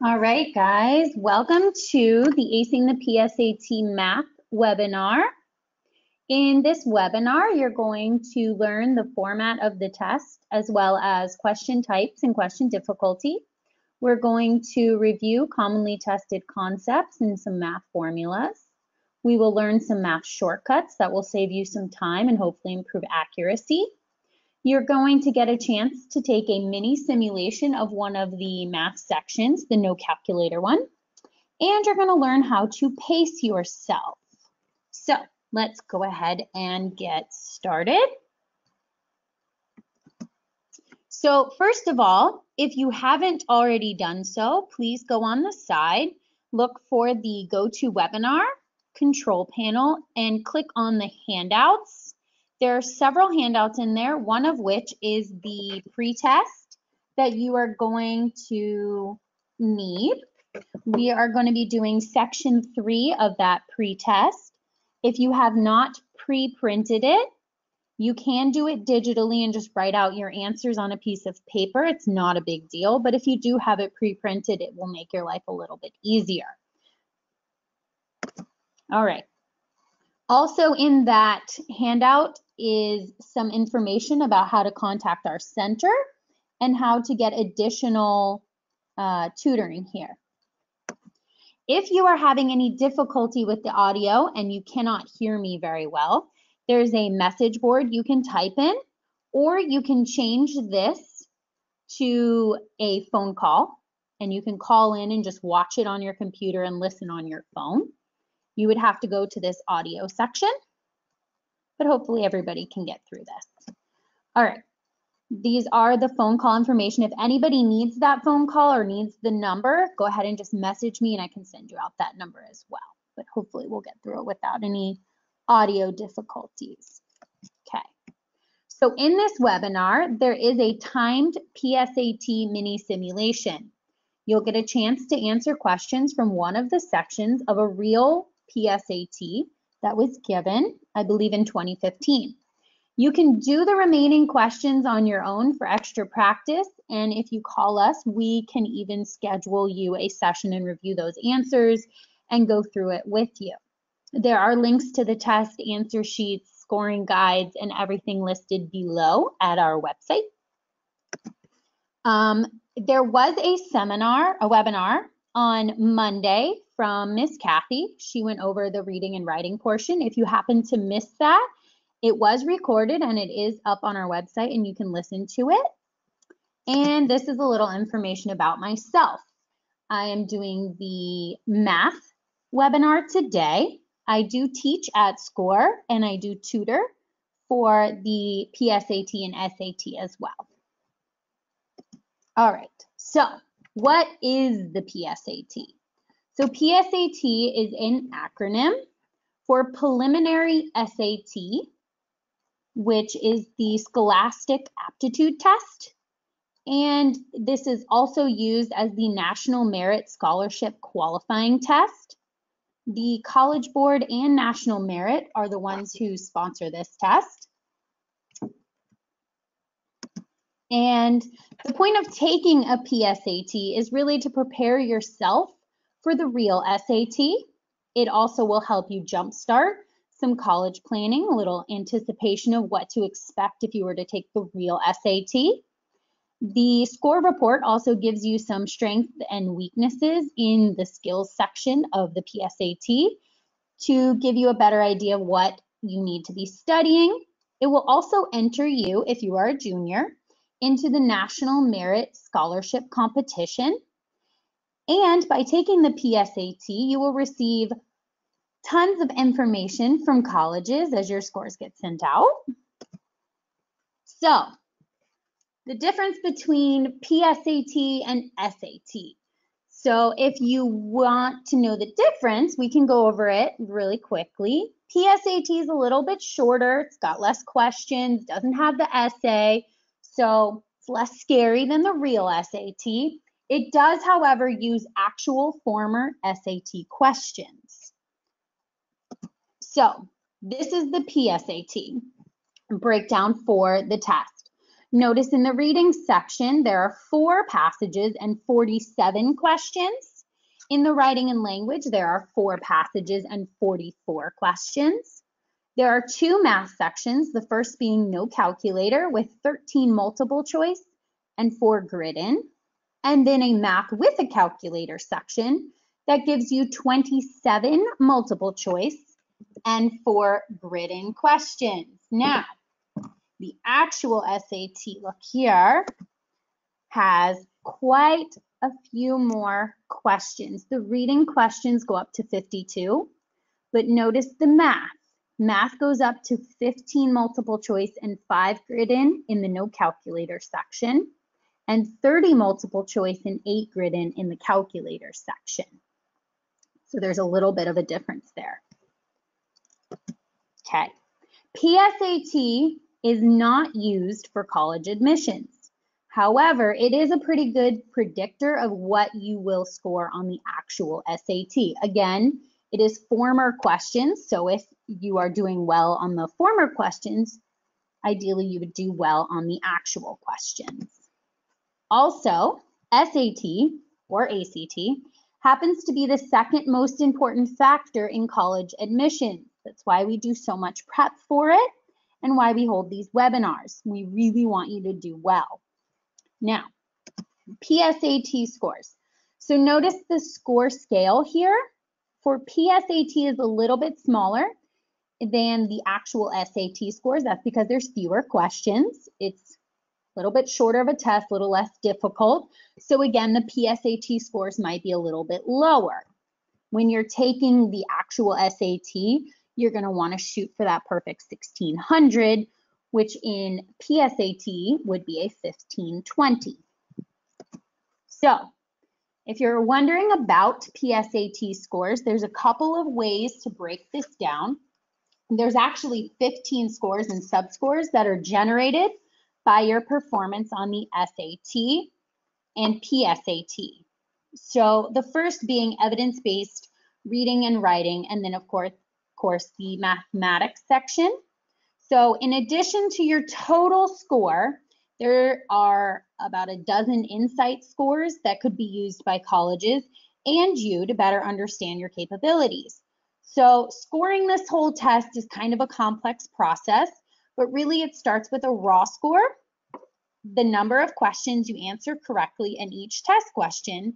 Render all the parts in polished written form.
All right, guys, welcome to the Acing the PSAT Math webinar. In this webinar, you're going to learn the format of the test as well as question types and question difficulty. We're going to review commonly tested concepts and some math formulas. We will learn some math shortcuts that will save you some time and hopefully improve accuracy. You're going to get a chance to take a mini simulation of one of the math sections, the no calculator one, and you're going to learn how to pace yourself. So let's go ahead and get started. So first of all, if you haven't already done so, please go on the side, look for the GoToWebinar control panel and click on the handouts. There are several handouts in there, one of which is the pre-test that you are going to need. We are going to be doing section 3 of that pre-test. If you have not pre-printed it, you can do it digitally and just write out your answers on a piece of paper. It's not a big deal, but if you do have it pre-printed, it will make your life a little bit easier. All right. Also in that handout is some information about how to contact our center and how to get additional tutoring here. If you are having any difficulty with the audio and you cannot hear me very well, there's a message board you can type in, or you can change this to a phone call and you can call in and just watch it on your computer and listen on your phone. You would have to go to this audio section, but hopefully everybody can get through this. All right, these are the phone call information. If anybody needs that phone call or needs the number, go ahead and just message me and I can send you out that number as well. But hopefully we'll get through it without any audio difficulties. Okay, so in this webinar, there is a timed PSAT mini simulation. You'll get a chance to answer questions from one of the sections of a real PSAT that was given, I believe, in 2015. You can do the remaining questions on your own for extra practice, and if you call us, we can even schedule you a session and review those answers and go through it with you. There are links to the test, answer sheets, scoring guides, and everything listed below at our website. There was a webinar on Monday from Miss Kathy. She went over the reading and writing portion. If you happen to miss that, it was recorded and it is up on our website and you can listen to it. And this is a little information about myself. I am doing the math webinar today. I do teach at SCORE and I do tutor for the PSAT and SAT as well. All right, so what is the PSAT? So PSAT is an acronym for Preliminary SAT, which is the Scholastic Aptitude Test. And this is also used as the National Merit Scholarship Qualifying Test. The College Board and National Merit are the ones who sponsor this test. And the point of taking a PSAT is really to prepare yourself for the real SAT. It also will help you jumpstart some college planning, a little anticipation of what to expect if you were to take the real SAT. The score report also gives you some strengths and weaknesses in the skills section of the PSAT to give you a better idea of what you need to be studying. It will also enter you, if you are a junior, into the National Merit Scholarship Competition. And by taking the PSAT, you will receive tons of information from colleges as your scores get sent out. So, the difference between PSAT and SAT. So if you want to know the difference, we can go over it really quickly. PSAT is a little bit shorter, it's got less questions, doesn't have the essay, so it's less scary than the real SAT. It does, however, use actual former SAT questions. So this is the PSAT breakdown for the test. Notice in the reading section, there are 4 passages and 47 questions. In the writing and language, there are 4 passages and 44 questions. There are 2 math sections, the first being no calculator with 13 multiple choice and 4 Gridin, and then a math with a calculator section that gives you 27 multiple choice and 4 Gridin questions. Now, the actual SAT, look here, has quite a few more questions. The reading questions go up to 52, but notice the math. Math goes up to 15 multiple choice and 5 Gridin in the no calculator section, and 30 multiple choice and 8 Gridin in the calculator section. So there's a little bit of a difference there. Okay, PSAT is not used for college admissions. However, it is a pretty good predictor of what you will score on the actual SAT. Again, it is former questions, so if you are doing well on the former questions, ideally you would do well on the actual questions. Also, SAT or ACT happens to be the second most important factor in college admissions. That's why we do so much prep for it and why we hold these webinars. We really want you to do well. Now, PSAT scores. So notice the score scale here for PSAT is a little bit smaller than the actual SAT scores. That's because there's fewer questions. It's a little bit shorter of a test, a little less difficult. So again, the PSAT scores might be a little bit lower. When you're taking the actual SAT, you're going to want to shoot for that perfect 1600, which in PSAT would be a 1520. So if you're wondering about PSAT scores, there's a couple of ways to break this down. There's actually 15 scores and subscores that are generated by your performance on the SAT and PSAT. So the first being evidence-based reading and writing, and then of course the mathematics section. So in addition to your total score, there are about a dozen insight scores that could be used by colleges and you to better understand your capabilities. So scoring this whole test is kind of a complex process, but really it starts with a raw score, the number of questions you answer correctly in each test question,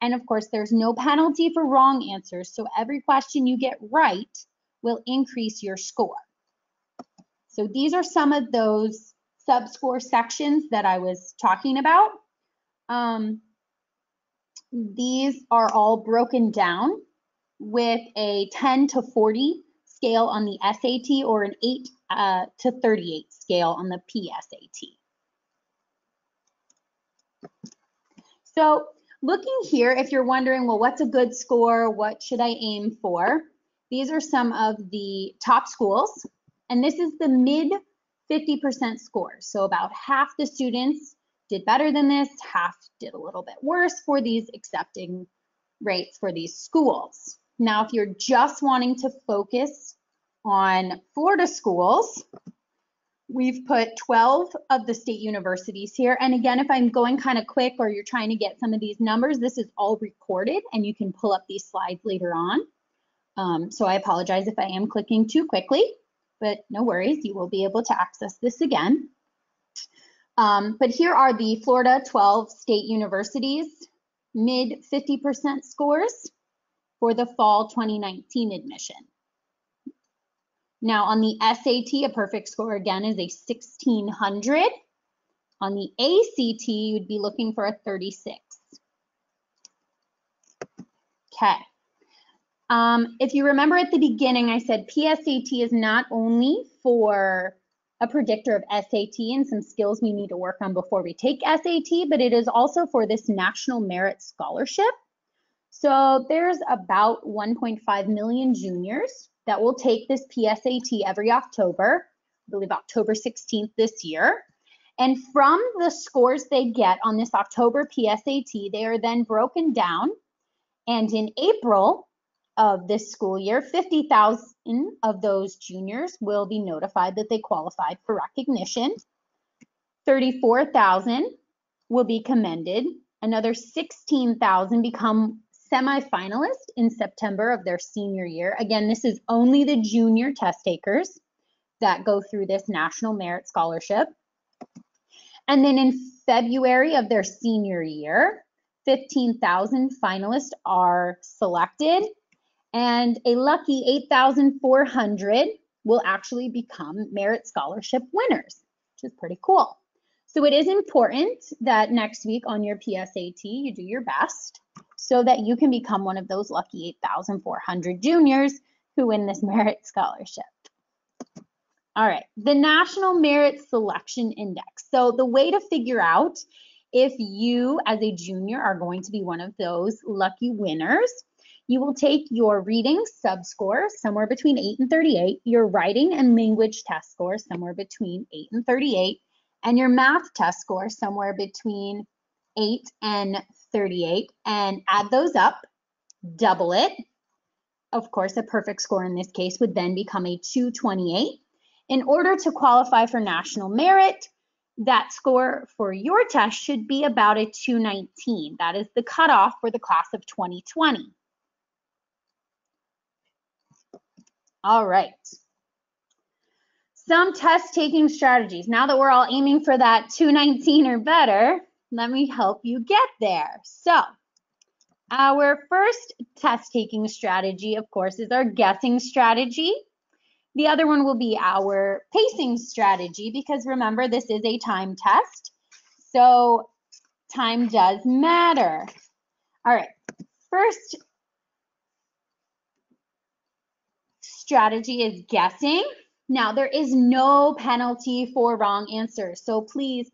and of course there's no penalty for wrong answers, so every question you get right will increase your score. So these are some of those sub-score sections that I was talking about. These are all broken down with a 10 to 40 scale on the SAT or an 8 to 38 scale on the PSAT. So looking here, if you're wondering, well, what's a good score? What should I aim for? These are some of the top schools, and this is the mid 50% scores. So about half the students did better than this, half did a little bit worse for these accepting rates for these schools. Now, if you're just wanting to focus on Florida schools, we've put 12 of the state universities here. And again, if I'm going kind of quick or you're trying to get some of these numbers, this is all recorded and you can pull up these slides later on. So I apologize if I am clicking too quickly, but no worries, you will be able to access this again. But here are the Florida 12 state universities, mid 50% scores for the fall 2019 admission. Now on the SAT, a perfect score again is a 1600. On the ACT, you'd be looking for a 36. Okay. If you remember at the beginning, I said PSAT is not only for a predictor of SAT and some skills we need to work on before we take SAT, but it is also for this National Merit Scholarship. So there's about 1.5 million juniors that will take this PSAT every October, I believe October 16th this year. And from the scores they get on this October PSAT, they are then broken down. And in April of this school year, 50,000 of those juniors will be notified that they qualified for recognition. 34,000 will be commended. Another 16,000 become semifinalists in September of their senior year. Again, this is only the junior test takers that go through this National Merit Scholarship. And then in February of their senior year, 15,000 finalists are selected, and a lucky 8,400 will actually become Merit Scholarship winners, which is pretty cool. So it is important that next week on your PSAT, you do your best so that you can become one of those lucky 8,400 juniors who win this Merit Scholarship. All right, the National Merit Selection Index. So the way to figure out if you as a junior are going to be one of those lucky winners, you will take your reading sub-score somewhere between 8 and 38, your writing and language test score somewhere between 8 and 38, and your math test score somewhere between 8 and 38, and add those up, double it. Of course, a perfect score in this case would then become a 228. In order to qualify for national merit, that score for your test should be about a 219. That is the cutoff for the class of 2020. All right. Some test taking strategies. Now that we're all aiming for that 219 or better, let me help you get there. So our first test taking strategy, of course, is our guessing strategy. The other one will be our pacing strategy, because remember, this is a time test, so time does matter. All right, first strategy is guessing. Now, there is no penalty for wrong answers, so please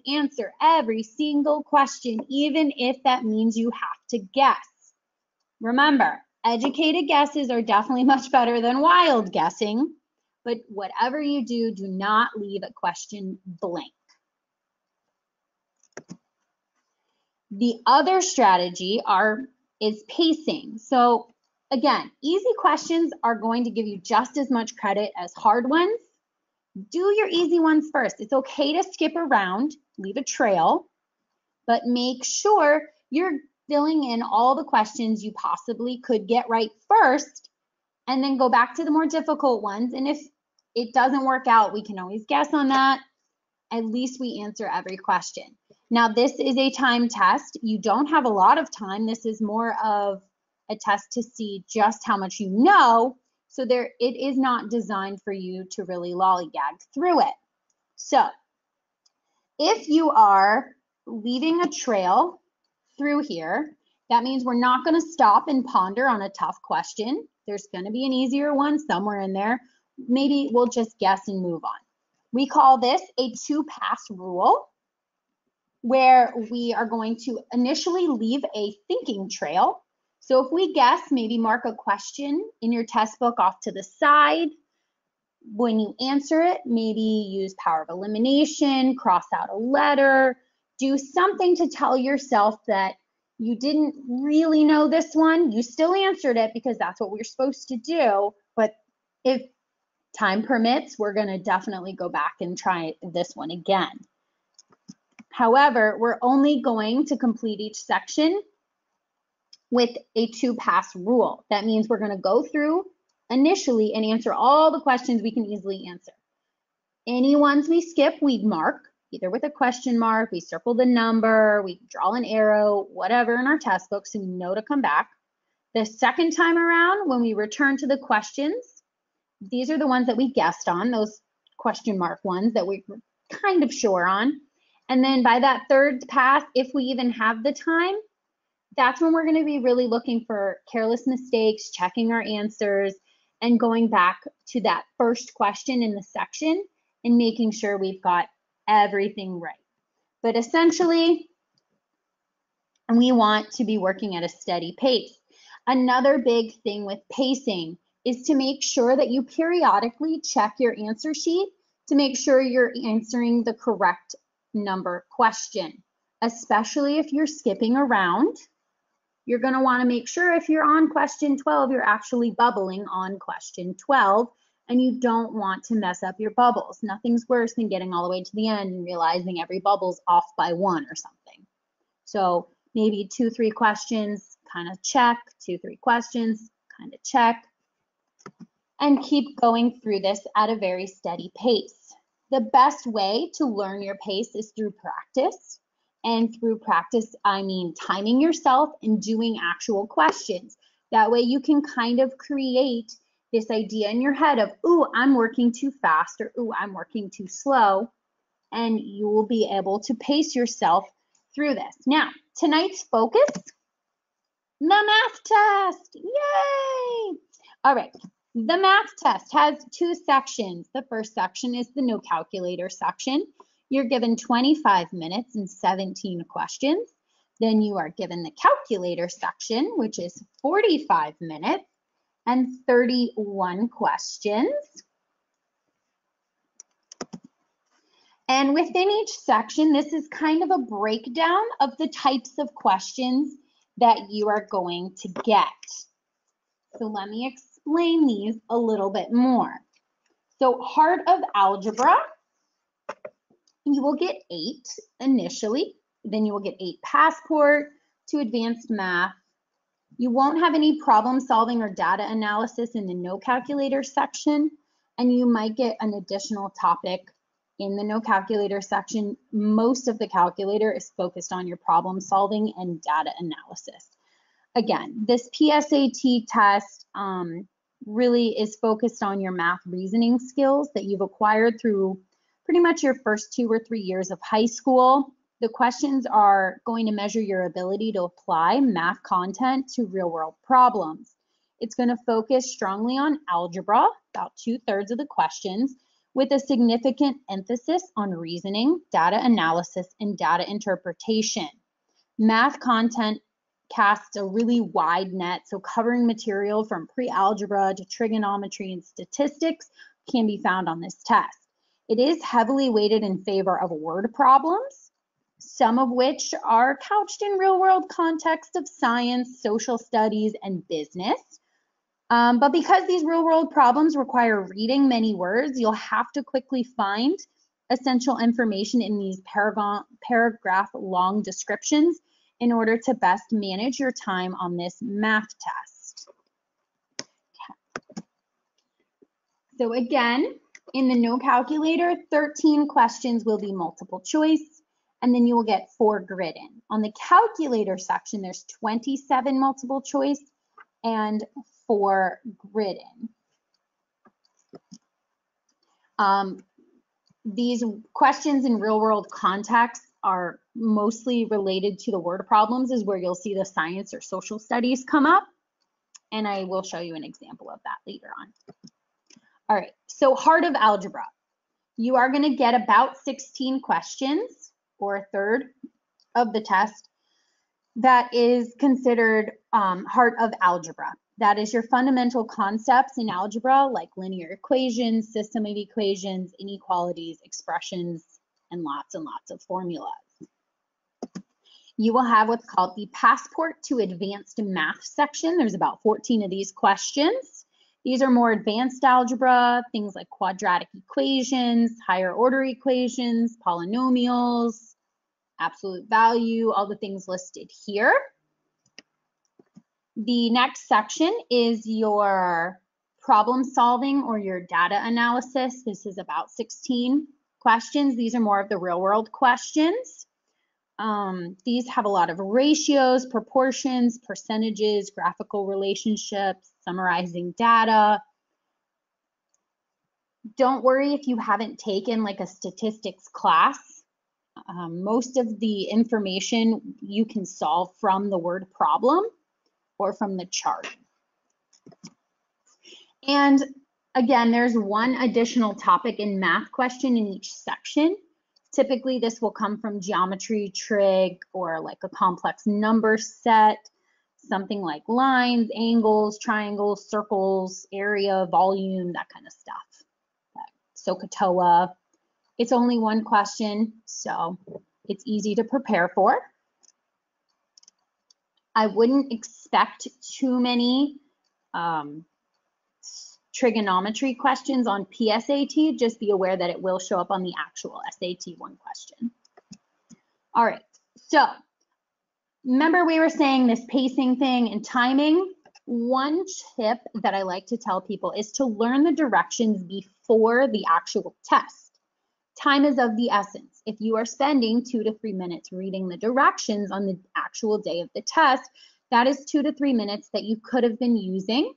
answer every single question, even if that means you have to guess. Remember, educated guesses are definitely much better than wild guessing, but whatever you do, do not leave a question blank. The other strategy is pacing. So again, easy questions are going to give you just as much credit as hard ones. Do your easy ones first. It's okay to skip around, leave a trail, but make sure you're filling in all the questions you possibly could get right first, and then go back to the more difficult ones. And if it doesn't work out, we can always guess on that. At least we answer every question. Now, this is a time test. You don't have a lot of time. This is more of a test to see just how much you know. So it is not designed for you to really lollygag through it. So if you are leaving a trail through here, that means we're not going to stop and ponder on a tough question. There's going to be an easier one somewhere in there. Maybe we'll just guess and move on. We call this a two-pass rule, where we are going to initially leave a thinking trail. So if we guess, maybe mark a question in your test book off to the side. When you answer it, maybe use power of elimination, cross out a letter, do something to tell yourself that you didn't really know this one. You still answered it because that's what we're supposed to do. But if time permits, we're going to definitely go back and try this one again. However, we're only going to complete each section with a two-pass rule. That means we're going to go through initially and answer all the questions we can easily answer. Any ones we skip, we mark either with a question mark, we circle the number, we draw an arrow, whatever in our test book so we know to come back. The second time around, when we return to the questions, these are the ones that we guessed on, those question mark ones that we were kind of sure on. And then by that third pass, if we even have the time, that's when we're going to be really looking for careless mistakes, checking our answers, and going back to that first question in the section and making sure we've got everything right. But essentially, we want to be working at a steady pace. Another big thing with pacing is to make sure that you periodically check your answer sheet to make sure you're answering the correct number question, especially if you're skipping around. You're going to want to make sure if you're on question 12, you're actually bubbling on question 12 and you don't want to mess up your bubbles. Nothing's worse than getting all the way to the end and realizing every bubble's off by 1 or something. So maybe 2, 3 questions, kind of check, 2, 3 questions, kind of check, and keep going through this at a very steady pace. The best way to learn your pace is through practice. And through practice, I mean timing yourself and doing actual questions. That way you can kind of create this idea in your head of, ooh, I'm working too fast, or ooh, I'm working too slow. And you will be able to pace yourself through this. Now, tonight's focus, the math test. Yay! All right. The math test has 2 sections. The first section is the no calculator section. You're given 25 minutes and 17 questions. Then you are given the calculator section, which is 45 minutes and 31 questions. And within each section, this is kind of a breakdown of the types of questions that you are going to get. So let me explain these a little bit more. So Heart of Algebra, you will get 8 initially, then you will get 8 Passport to Advanced Math. You won't have any problem solving or data analysis in the no calculator section, and you might get an additional topic in the no calculator section. Most of the calculator is focused on your problem solving and data analysis. Again, this PSAT test really is focused on your math reasoning skills that you've acquired through pretty much your first 2 or 3 years of high school. The questions are going to measure your ability to apply math content to real-world problems. It's going to focus strongly on algebra, about 2/3 of the questions, with a significant emphasis on reasoning, data analysis, and data interpretation. Math content casts a really wide net, so covering material from pre-algebra to trigonometry and statistics can be found on this test. It is heavily weighted in favor of word problems, some of which are couched in real-world context of science, social studies, and business. But because these real-world problems require reading many words, you'll have to quickly find essential information in these paragraph-long descriptions in order to best manage your time on this math test. Okay. So again, in the no calculator, 13 questions will be multiple choice, and then you will get 4 Gridin. On the calculator section, there's 27 multiple choice and 4 Gridin. These questions in real-world context are mostly related to the word problems, is where you'll see the science or social studies come up, and I will show you an example of that later on. All right, so Heart of Algebra. You are going to get about 16 questions, or 1/3 of the test, that is considered Heart of Algebra. That is your fundamental concepts in algebra, like linear equations, system of equations, inequalities, expressions, and lots of formulas. You will have what's called the Passport to Advanced Math section. There's about 14 of these questions. These are more advanced algebra, things like quadratic equations, higher order equations, polynomials, absolute value, all the things listed here. The next section is your problem solving or your data analysis. This is about 16 questions. These are more of the real world questions. These have a lot of ratios, proportions, percentages, graphical relationships, summarizing data. Don't worry if you haven't taken like a statistics class. Most of the information you can solve from the word problem or from the chart. And again, there's one additional topic in math question in each section. Typically, this will come from geometry, trig, or like a complex number set, something like lines, angles, triangles, circles, area, volume, that kind of stuff. SOHCAHTOA. It's only one question, so it's easy to prepare for. I wouldn't expect too many trigonometry questions on PSAT, just be aware that it will show up on the actual SAT 1 question. All right, so remember we were saying this pacing thing and timing. One tip that I like to tell people is to learn the directions before the actual test. Time is of the essence. If you are spending 2 to 3 minutes reading the directions on the actual day of the test, that is 2 to 3 minutes that you could have been using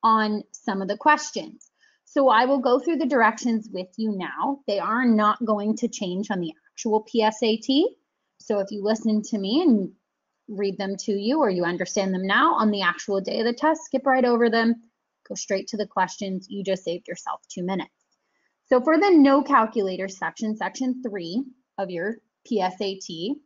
on some of the questions. So I will go through the directions with you now. They are not going to change on the actual PSAT. So if you listen to me and read them to you, or you understand them now, on the actual day of the test, skip right over them, go straight to the questions. You just saved yourself 2 minutes. So for the no calculator section, section 3 of your PSAT,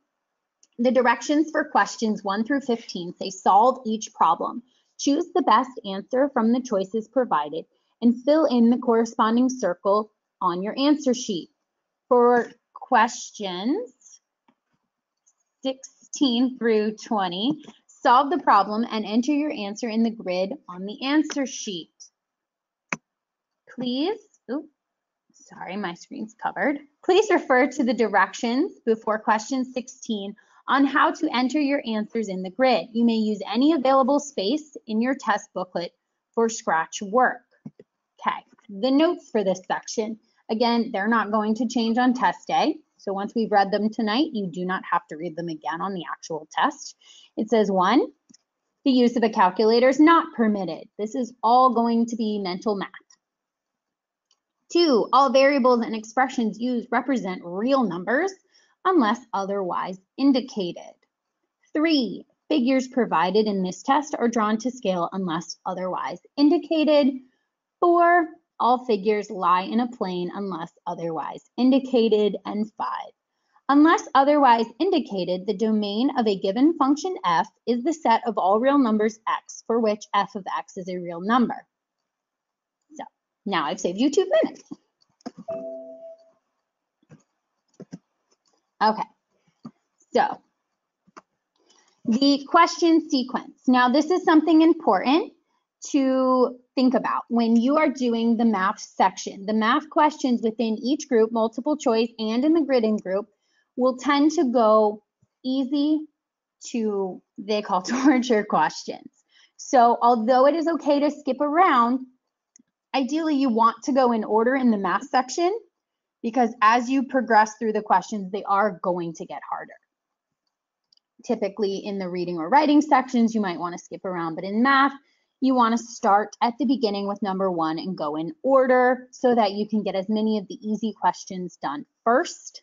the directions for questions 1 through 15 say solve each problem. Choose the best answer from the choices provided and fill in the corresponding circle on your answer sheet. For questions 16 through 20, solve the problem and enter your answer in the grid on the answer sheet. Please, sorry, my screen's covered. Please refer to the directions before question 16 on how to enter your answers in the grid. You may use any available space in your test booklet for scratch work. Okay, the notes for this section, again, they're not going to change on test day. So once we've read them tonight, you do not have to read them again on the actual test. It says 1, the use of a calculator is not permitted. This is all going to be mental math. 2, all variables and expressions used represent real numbers unless otherwise indicated. 3, figures provided in this test are drawn to scale unless otherwise indicated. 4, all figures lie in a plane unless otherwise indicated. And 5, unless otherwise indicated, the domain of a given function f is the set of all real numbers x for which f of x is a real number. So now I've saved you 2 minutes. Okay, so the question sequence. Now this is something important to think about when you are doing the math section. The math questions within each group, multiple choice and in the Gridin group, will tend to go easy to, they call torture questions. So although it is okay to skip around, ideally you want to go in order in the math section, because as you progress through the questions, they are going to get harder. Typically in the reading or writing sections, you might want to skip around, but in math, you want to start at the beginning with number 1 and go in order so that you can get as many of the easy questions done first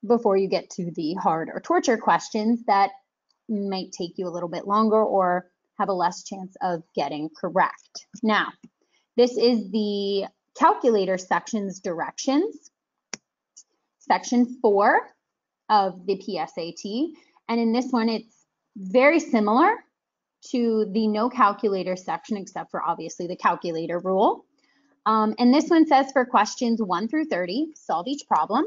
before you get to the hard or torture questions that might take you a little bit longer or have a less chance of getting correct. Now, this is the calculator section's directions, section 4 of the PSAT, and in this one it's very similar to the no calculator section, except for obviously the calculator rule. And this one says for questions 1 through 30, solve each problem,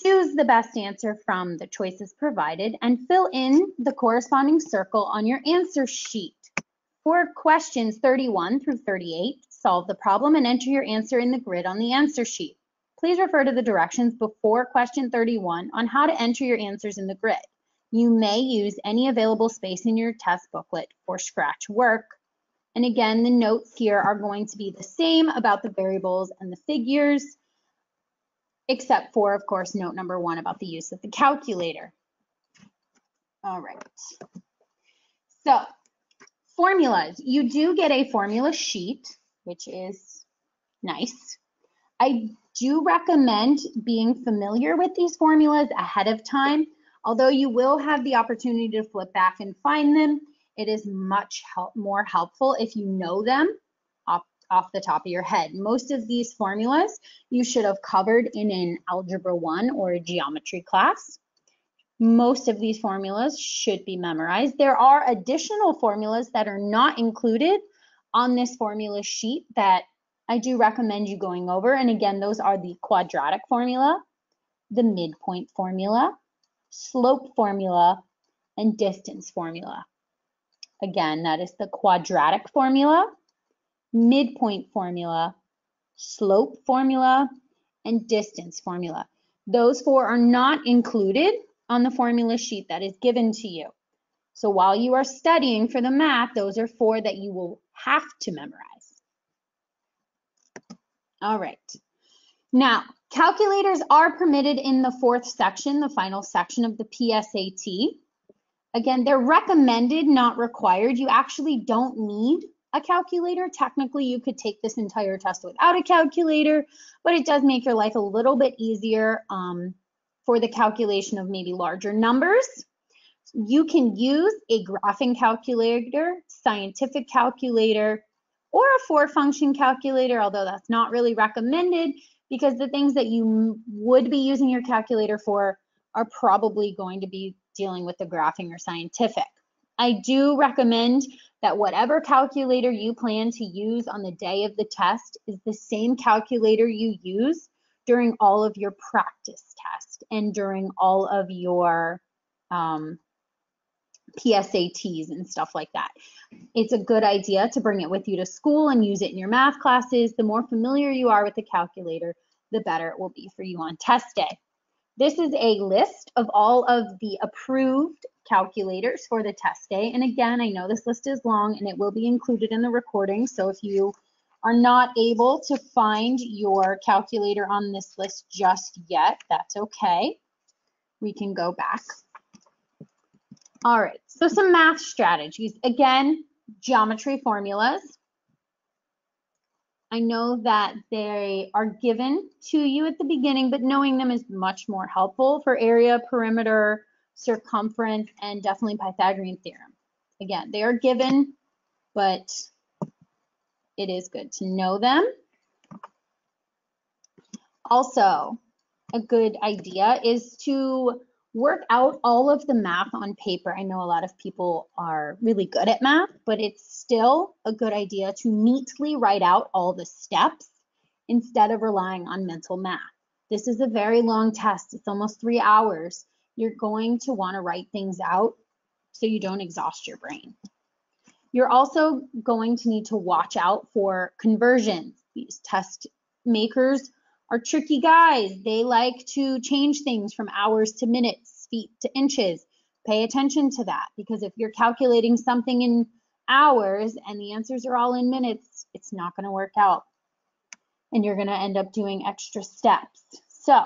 choose the best answer from the choices provided, and fill in the corresponding circle on your answer sheet. For questions 31 through 38, solve the problem and enter your answer in the grid on the answer sheet. Please refer to the directions before question 31 on how to enter your answers in the grid. You may use any available space in your test booklet for scratch work. And again, the notes here are going to be the same about the variables and the figures, except for, of course, note number 1 about the use of the calculator. All right. So, formulas. You do get a formula sheet, which is nice. I do recommend being familiar with these formulas ahead of time. Although you will have the opportunity to flip back and find them, it is much more helpful if you know them off the top of your head. Most of these formulas you should have covered in an Algebra 1 or a geometry class. Most of these formulas should be memorized. There are additional formulas that are not included on this formula sheet that I do recommend you going over. And again, those are the quadratic formula, the midpoint formula, slope formula, and distance formula. Again, that is the quadratic formula, midpoint formula, slope formula, and distance formula. Those 4 are not included on the formula sheet that is given to you. So while you are studying for the math, those are 4 that you will have to memorize. All right. Now, calculators are permitted in the 4th section, the final section of the PSAT. Again, they're recommended, not required. You actually don't need a calculator. Technically, you could take this entire test without a calculator, but it does make your life a little bit easier for the calculation of maybe larger numbers. You can use a graphing calculator, scientific calculator, or a 4-function calculator, although that's not really recommended because the things that you would be using your calculator for are probably going to be dealing with the graphing or scientific. I do recommend that whatever calculator you plan to use on the day of the test is the same calculator you use during all of your practice tests and during all of your PSATs and stuff like that. It's a good idea to bring it with you to school and use it in your math classes. The more familiar you are with the calculator, the better it will be for you on test day. This is a list of all of the approved calculators for the test day. And again, I know this list is long and it will be included in the recording. So if you are not able to find your calculator on this list just yet, that's okay. We can go back. All right, so some math strategies. Again, geometry formulas. I know that they are given to you at the beginning, but knowing them is much more helpful for area, perimeter, circumference, and definitely Pythagorean theorem. Again, they are given, but it is good to know them. Also, a good idea is to work out all of the math on paper. I know a lot of people are really good at math, but it's still a good idea to neatly write out all the steps instead of relying on mental math. This is a very long test. It's almost 3 hours. You're going to want to write things out so you don't exhaust your brain. You're also going to need to watch out for conversions. These test makers are tricky guys. They like to change things from hours to minutes, feet to inches. Pay attention to that, because if you're calculating something in hours and the answers are all in minutes, it's not going to work out. And you're going to end up doing extra steps. So,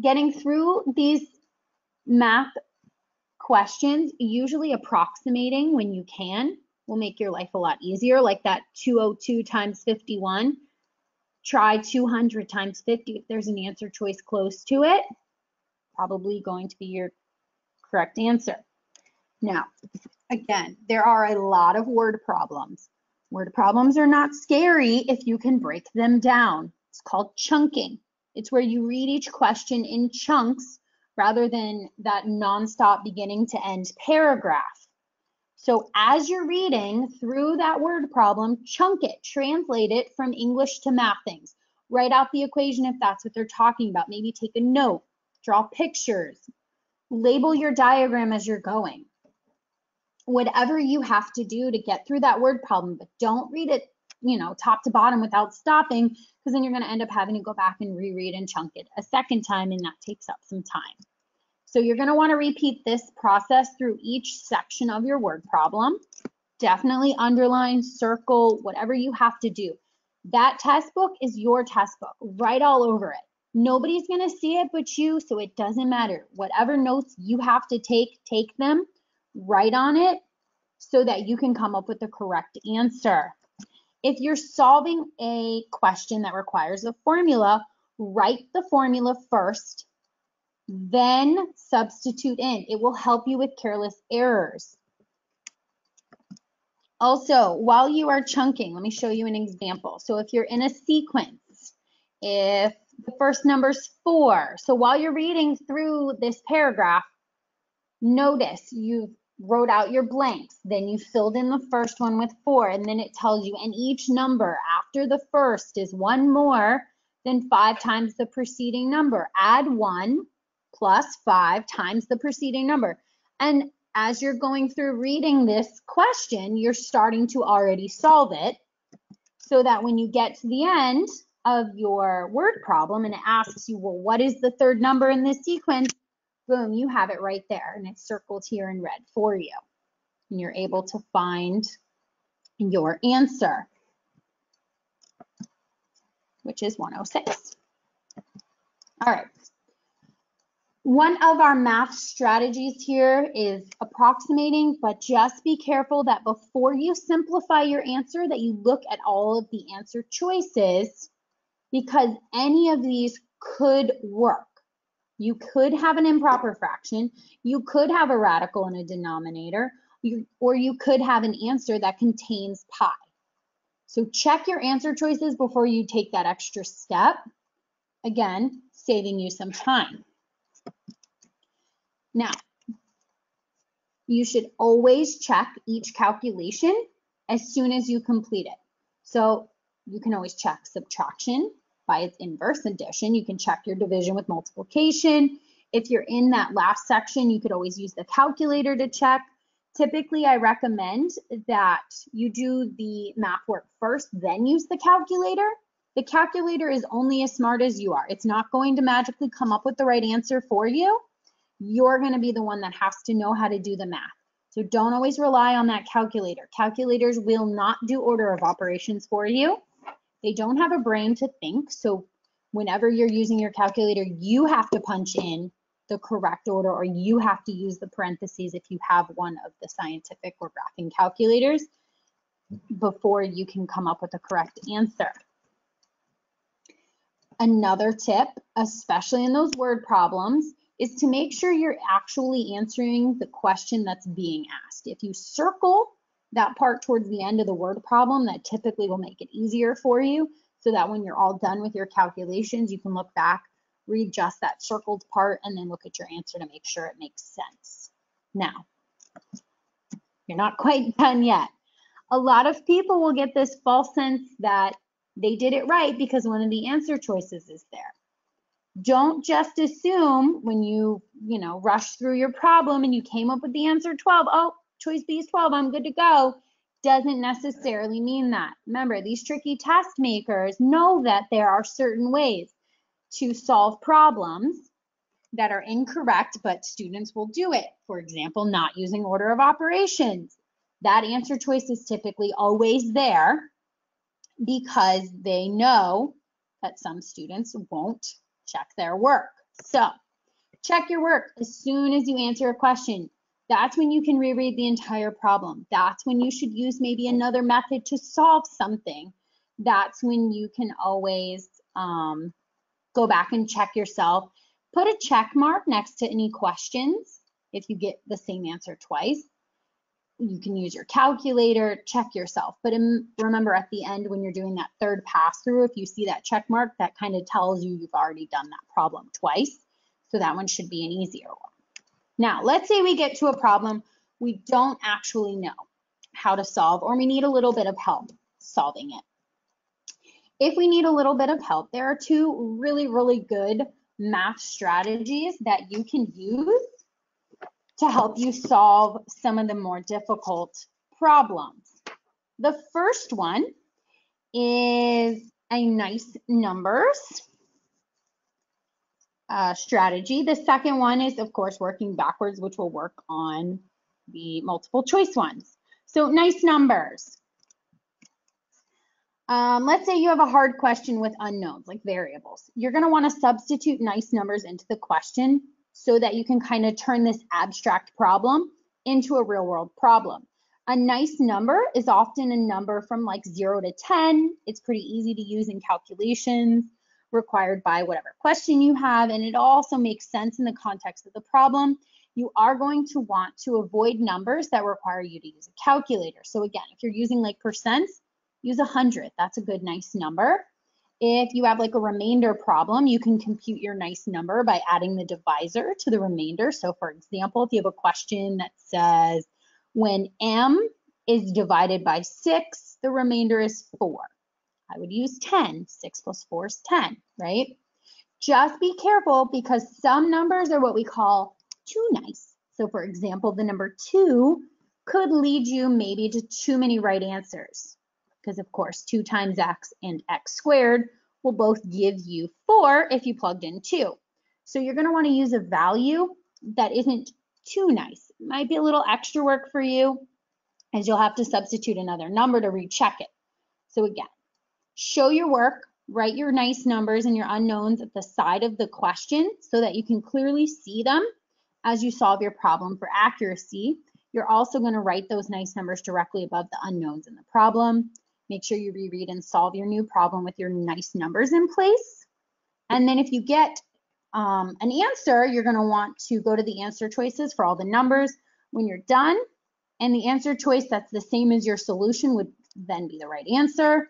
getting through these math questions, usually approximating when you can, will make your life a lot easier, like that 202 times 51. Try 200 times 50. If there's an answer choice close to it, probably going to be your correct answer. Now, again, there are a lot of word problems. Word problems are not scary if you can break them down. It's called chunking. It's where you read each question in chunks rather than that nonstop beginning to end paragraph. So as you're reading through that word problem, chunk it, translate it from English to math things. Write out the equation if that's what they're talking about. Maybe take a note, draw pictures, label your diagram as you're going. Whatever you have to do to get through that word problem, but don't read it, top to bottom without stopping, because then you're going to end up having to go back and reread and chunk it a second time, and that takes up some time. So you're going to want to repeat this process through each section of your word problem. Definitely underline, circle, whatever you have to do. That test book is your test book. Write all over it. Nobody's going to see it but you, so it doesn't matter. Whatever notes you have to take them, write on it so that you can come up with the correct answer. If you're solving a question that requires a formula, write the formula first, then substitute in. It will help you with careless errors. Also, while you are chunking, let me show you an example. So if you're in a sequence, if the first number's 4, so while you're reading through this paragraph, notice you wrote out your blanks, then you filled in the first one with 4, and then it tells you, and each number after the first is 1 more than 5 times the preceding number. Add 1 plus 5 times the preceding number. And as you're going through reading this question, you're starting to already solve it so that when you get to the end of your word problem and it asks you, well, what is the third number in this sequence? Boom, you have it right there and it's circled here in red for you. And you're able to find your answer, which is 106. All right. One of our math strategies here is approximating, but just be careful that before you simplify your answer that you look at all of the answer choices, because any of these could work. You could have an improper fraction, you could have a radical and a denominator, or you could have an answer that contains pi. So check your answer choices before you take that extra step. Again, saving you some time. Now, you should always check each calculation as soon as you complete it. So you can always check subtraction by its inverse, addition. You can check your division with multiplication. If you're in that last section, you could always use the calculator to check. Typically, I recommend that you do the math work first, then use the calculator. The calculator is only as smart as you are. It's not going to magically come up with the right answer for you. You're going to be the one that has to know how to do the math. So don't always rely on that calculator. Calculators will not do order of operations for you. They don't have a brain to think. So whenever you're using your calculator, you have to punch in the correct order, or you have to use the parentheses if you have one of the scientific or graphing calculators before you can come up with the correct answer. Another tip, especially in those word problems, is to make sure you're actually answering the question that's being asked. If you circle that part towards the end of the word problem, that typically will make it easier for you so that when you're all done with your calculations, you can look back, read just that circled part, and then look at your answer to make sure it makes sense. Now, you're not quite done yet. A lot of people will get this false sense that they did it right because one of the answer choices is there. Don't just assume when you rush through your problem and you came up with the answer 12, oh, choice B is 12, I'm good to go. Doesn't necessarily mean that. Remember, these tricky test makers know that there are certain ways to solve problems that are incorrect, but students will do it. For example, not using order of operations. That answer choice is typically always there because they know that some students won't check their work. So check your work as soon as you answer a question. That's when you can reread the entire problem. That's when you should use maybe another method to solve something. That's when you can always go back and check yourself. Put a check mark next to any questions if you get the same answer twice. You can use your calculator, check yourself. But remember, at the end, when you're doing that third pass through, if you see that check mark, that kind of tells you you've already done that problem twice. So that one should be an easier one. Now, let's say we get to a problem we don't actually know how to solve, or we need a little bit of help solving it. If we need a little bit of help, there are two really, really good math strategies that you can use to help you solve some of the more difficult problems. The first one is a nice numbers strategy. The second one is, of course, working backwards, which will work on the multiple choice ones. So nice numbers. Let's say you have a hard question with unknowns, like variables. You're going to want to substitute nice numbers into the question so that you can kind of turn this abstract problem into a real world problem. A nice number is often a number from like 0 to 10. It's pretty easy to use in calculations required by whatever question you have, and it also makes sense in the context of the problem. You are going to want to avoid numbers that require you to use a calculator. So again, if you're using like percents, use 100. That's a good nice number. If you have like a remainder problem, you can compute your nice number by adding the divisor to the remainder. So for example, if you have a question that says when m is divided by 6, the remainder is 4. I would use 10. 6 plus 4 is 10, right? Just be careful because some numbers are what we call too nice. So for example, the number 2 could lead you maybe to too many right answers, because of course 2 times x and x squared will both give you 4 if you plugged in 2. So you're going to want to use a value that isn't too nice. It might be a little extra work for you, as you'll have to substitute another number to recheck it. So again, show your work, write your nice numbers and your unknowns at the side of the question so that you can clearly see them as you solve your problem for accuracy. You're also going to write those nice numbers directly above the unknowns in the problem. Make sure you reread and solve your new problem with your nice numbers in place. And then if you get an answer, you're going to want to go to the answer choices for all the numbers when you're done. And the answer choice that's the same as your solution would then be the right answer.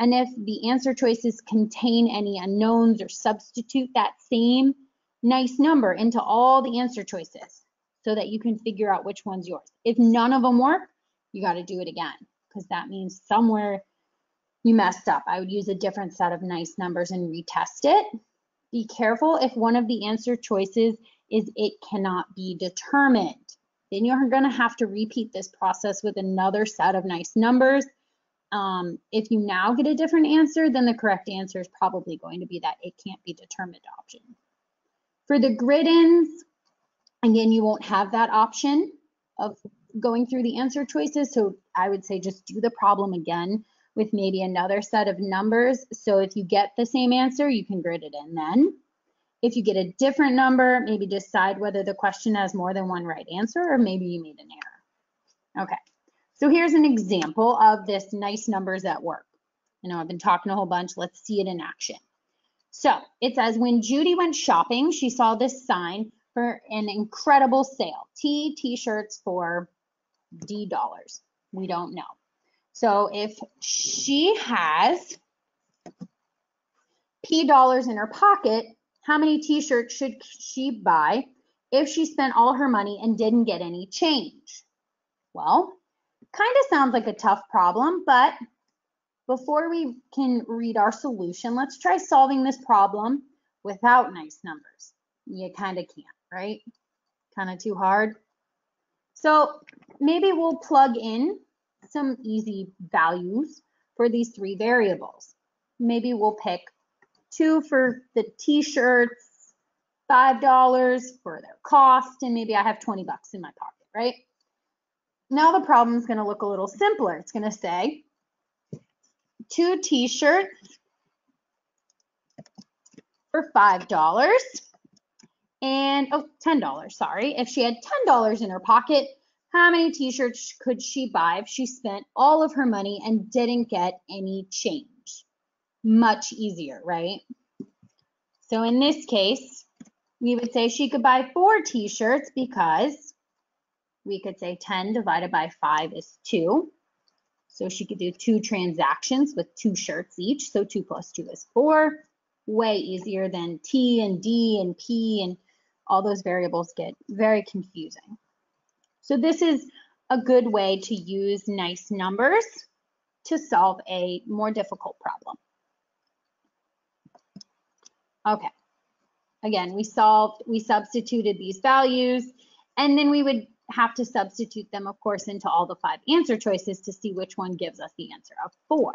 And if the answer choices contain any unknowns, or substitute that same nice number into all the answer choices so that you can figure out which one's yours. If none of them work, you got to do it again, because that means somewhere you messed up. I would use a different set of nice numbers and retest it. Be careful if one of the answer choices is it cannot be determined. Then you're going to have to repeat this process with another set of nice numbers. If you now get a different answer, then the correct answer is probably going to be that it can't be determined option. For the Gridins, again, you won't have that option of going through the answer choices, so I would say just do the problem again with maybe another set of numbers. So if you get the same answer, you can grid it in then. If you get a different number, maybe decide whether the question has more than one right answer, or maybe you made an error. Okay, so here's an example of this nice numbers at work. I know I've been talking a whole bunch. Let's see it in action. So it says, when Judy went shopping, she saw this sign for an incredible sale. T-shirts for D dollars. We don't know. So if she has P dollars in her pocket, how many t-shirts should she buy if she spent all her money and didn't get any change? Well, kind of sounds like a tough problem, but before we can read our solution, let's try solving this problem without nice numbers. You kind of can't, right? Kind of too hard. So maybe we'll plug in some easy values for these 3 variables. Maybe we'll pick 2 for the t-shirts, $5 for their cost, and maybe I have 20 bucks in my pocket, right? Now the problem is going to look a little simpler. It's going to say 2 t-shirts for $5 and $10, sorry. If she had $10 in her pocket, how many t-shirts could she buy if she spent all of her money and didn't get any change? Much easier, right? So in this case, we would say she could buy 4 t-shirts, because we could say 10 divided by 5 is 2. So she could do 2 transactions with 2 shirts each. So 2 plus 2 is 4. Way easier than T and D and P, and all those variables get very confusing. So this is a good way to use nice numbers to solve a more difficult problem. Okay, again, we substituted these values, and then we would have to substitute them, of course, into all the 5 answer choices to see which one gives us the answer of 4.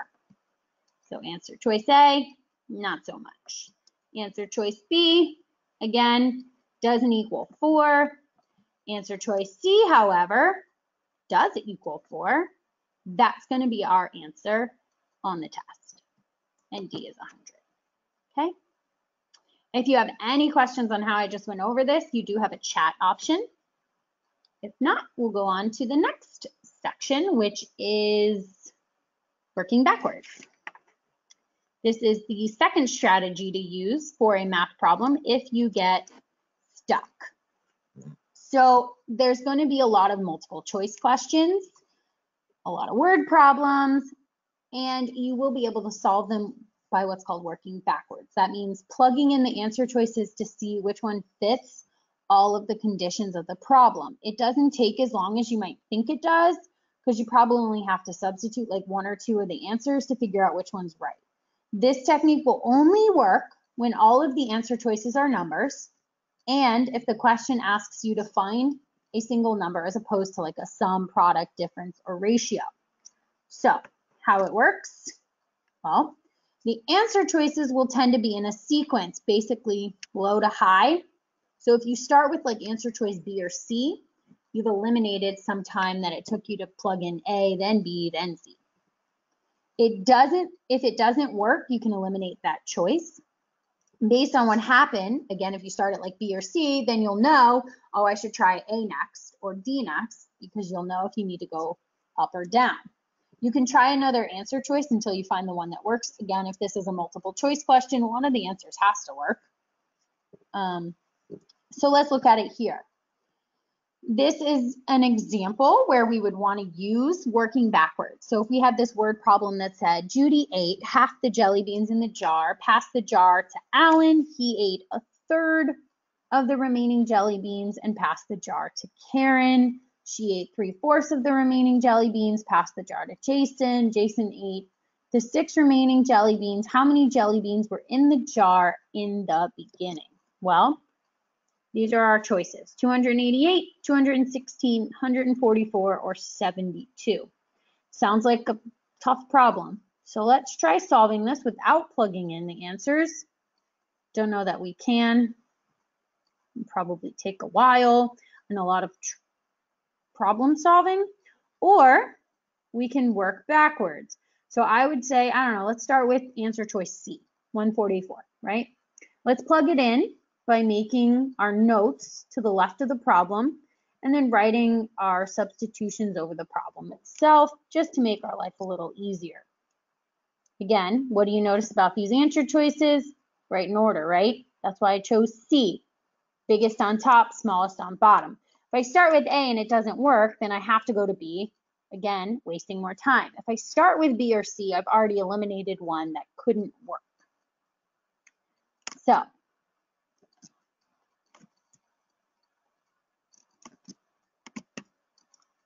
So answer choice A, not so much. Answer choice B, again, doesn't equal 4. Answer choice C, however, does equal 4. That's going to be our answer on the test. And D is 100. Okay? If you have any questions on how I just went over this, you do have a chat option. If not, we'll go on to the next section, which is working backwards. This is the second strategy to use for a math problem if you get stuck. So there's going to be a lot of multiple choice questions, a lot of word problems, and you will be able to solve them by what's called working backwards. That means plugging in the answer choices to see which one fits all of the conditions of the problem. It doesn't take as long as you might think it does, because you probably only have to substitute like 1 or 2 of the answers to figure out which one's right. This technique will only work when all of the answer choices are numbers, and if the question asks you to find a single number as opposed to like a sum, product, difference, or ratio. So how it works? Well, the answer choices will tend to be in a sequence, basically low to high. So if you start with like answer choice B or C, you've eliminated some time that it took you to plug in A, then B, then C. If it doesn't work, you can eliminate that choice. Based on what happened, again, if you start at like B or C, then you'll know, oh, I should try A next or D next, because you'll know if you need to go up or down. You can try another answer choice until you find the one that works. Again, if this is a multiple choice question, one of the answers has to work. So let's look at it here. This is an example where we would want to use working backwards. So if we had this word problem that said, Judy ate half the jelly beans in the jar, passed the jar to Alan. He ate a third of the remaining jelly beans and passed the jar to Karen. She ate 3/4 of the remaining jelly beans, passed the jar to Jason. Jason ate the 6 remaining jelly beans. How many jelly beans were in the jar in the beginning? Well, these are our choices: 288, 216, 144, or 72. Sounds like a tough problem. So let's try solving this without plugging in the answers. Don't know that we can. It'll probably take a while and a lot of problem solving, or we can work backwards. So I would say, I don't know, let's start with answer choice C, 144, right? Let's plug it in by making our notes to the left of the problem and then writing our substitutions over the problem itself, just to make our life a little easier. Again, what do you notice about these answer choices? Right in order, right? That's why I chose C. Biggest on top, smallest on bottom. If I start with A and it doesn't work, then I have to go to B. Again, wasting more time. If I start with B or C, I've already eliminated one that couldn't work. So,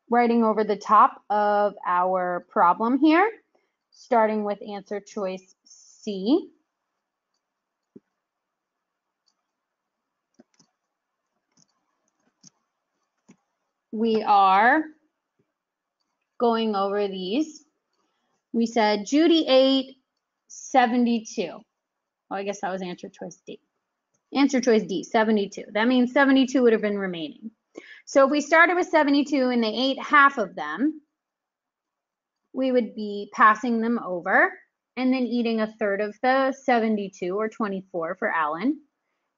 writing over the top of our problem here, starting with answer choice C. We are going over these. We said Judy ate 72. Oh, I guess that was answer choice D. Answer choice D, 72. That means 72 would have been remaining. So if we started with 72 and they ate half of them, we would be passing them over and then eating a third of the 72, or 24 for Alan,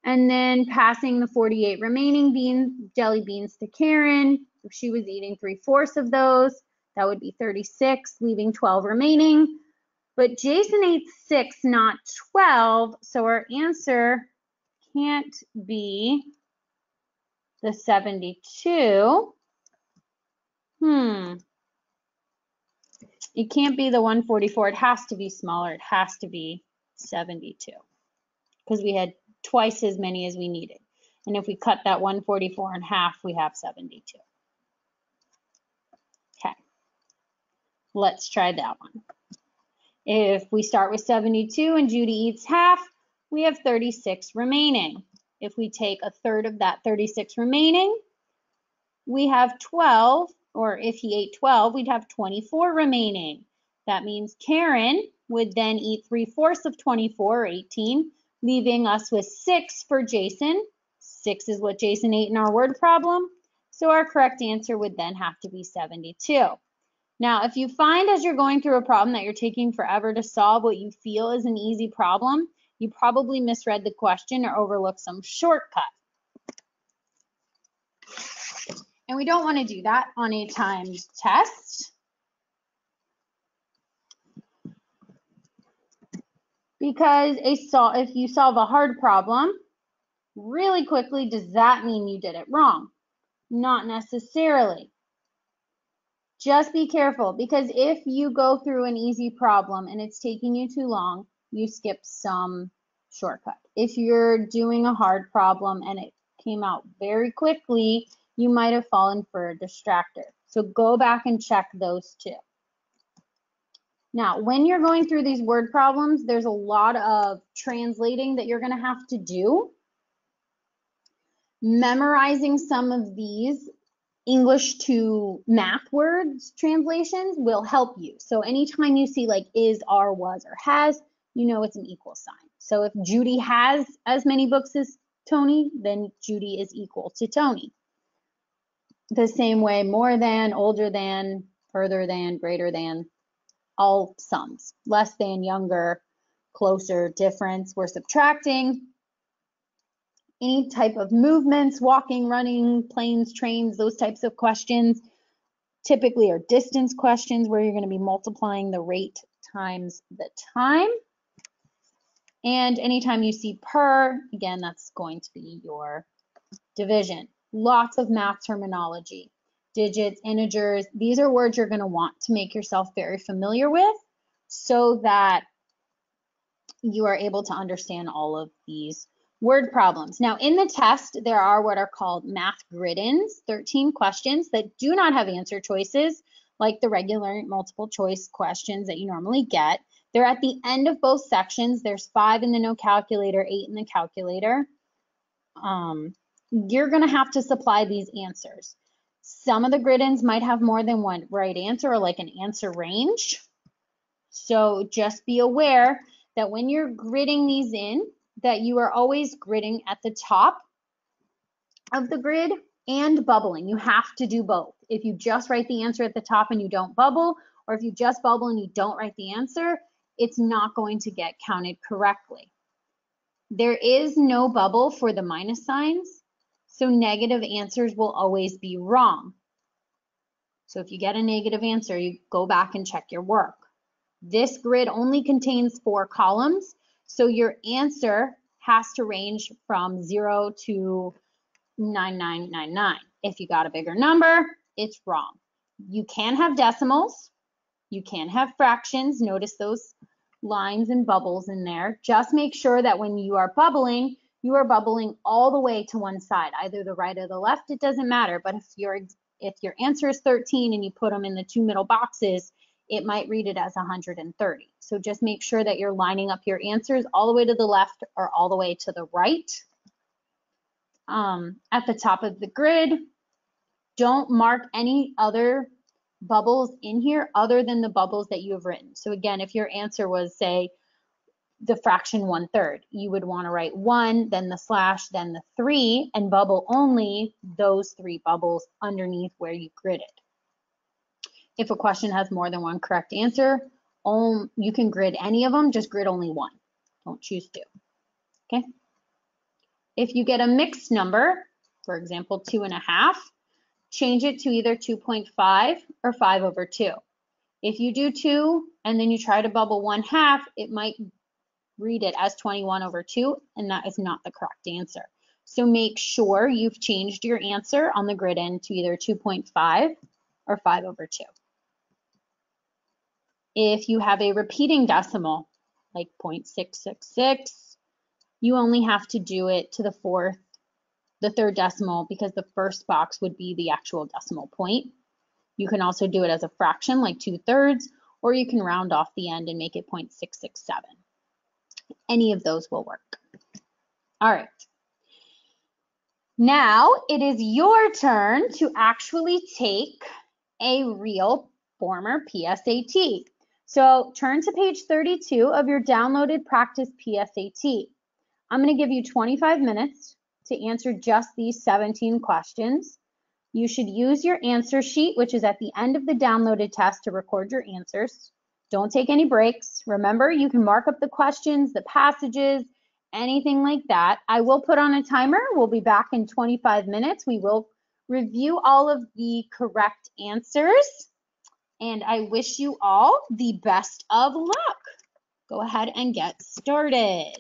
and then passing the 48 remaining jelly beans to Karen. If she was eating 3/4 of those, that would be 36, leaving 12 remaining. But Jason ate 6, not 12, so our answer can't be the 72. It can't be the 144. It has to be smaller. It has to be 72, because we had twice as many as we needed. And if we cut that 144 in half, we have 72. Okay, let's try that one. If we start with 72 and Judy eats half, we have 36 remaining. If we take a third of that 36 remaining, we have 12, or if he ate 12, we'd have 24 remaining. That means Karen would then eat 3/4 of 24, or 18, leaving us with 6 for Jason. 6 is what Jason ate in our word problem. So our correct answer would then have to be 72. Now, if you find as you're going through a problem that you're taking forever to solve what you feel is an easy problem, you probably misread the question or overlooked some shortcut. And we don't want to do that on a timed test, because if you solve a hard problem really quickly, does that mean you did it wrong? Not necessarily. Just be careful, because if you go through an easy problem and it's taking you too long, you skip some shortcut. If you're doing a hard problem and it came out very quickly, you might have fallen for a distractor. So go back and check those two. Now, when you're going through these word problems, there's a lot of translating that you're going to have to do. Memorizing some of these English to math words translations will help you. So anytime you see like is, are, was, or has, you know it's an equal sign. So if Judy has as many books as Tony, then Judy is equal to Tony. The same way, more than, older than, further than, greater than, all sums. Less than, younger, closer, difference, we're subtracting. Any type of movements, walking, running, planes, trains, those types of questions typically are distance questions where you're going to be multiplying the rate times the time. And anytime you see per, again, that's going to be your division. Lots of math terminology. Digits, integers, these are words you're going to want to make yourself very familiar with so that you are able to understand all of these word problems. Now in the test, there are what are called math gridins, 13 questions that do not have answer choices like the regular multiple choice questions that you normally get. They're at the end of both sections. There's 5 in the no calculator, 8 in the calculator. You're gonna have to supply these answers. Some of the gridins might have more than one right answer or like an answer range. So just be aware that when you're gridding these in, that you are always gridding at the top of the grid and bubbling. You have to do both. If you just write the answer at the top and you don't bubble, or if you just bubble and you don't write the answer, it's not going to get counted correctly. There is no bubble for the minus signs, so negative answers will always be wrong. So if you get a negative answer, you go back and check your work. This grid only contains 4 columns, so your answer has to range from 0 to 9999. If you got a bigger number, it's wrong. You can have decimals, you can have fractions. Notice those lines and bubbles in there. Just make sure that when you are bubbling all the way to one side, either the right or the left, it doesn't matter. But if your answer is 13 and you put them in the 2 middle boxes, it might read it as 130. So just make sure that you're lining up your answers all the way to the left or all the way to the right. At the top of the grid, don't mark any other bubbles in here other than the bubbles that you have written. So again, if your answer was, say, the fraction 1/3, you would want to write 1, then the slash, then the 3, and bubble only those 3 bubbles underneath where you gridded. If a question has more than one correct answer, you can grid any of them, just grid only one. Don't choose 2. Okay? If you get a mixed number, for example, 2.5, change it to either 2.5 or 5/2. If you do 2 and then you try to bubble 1/2, it might read it as 21/2, and that is not the correct answer. So make sure you've changed your answer on the gridin to either 2.5 or 5/2. If you have a repeating decimal, like 0.666, you only have to do it to the 3rd decimal because the first box would be the actual decimal point. You can also do it as a fraction, like 2/3, or you can round off the end and make it 0.667. Any of those will work. All right. Now it is your turn to actually take a real former PSAT. So turn to page 32 of your downloaded practice PSAT. I'm going to give you 25 minutes to answer just these 17 questions. You should use your answer sheet, which is at the end of the downloaded test, to record your answers. Don't take any breaks. Remember, you can mark up the questions, the passages, anything like that. I will put on a timer. We'll be back in 25 minutes. We will review all of the correct answers. And I wish you all the best of luck. Go ahead and get started.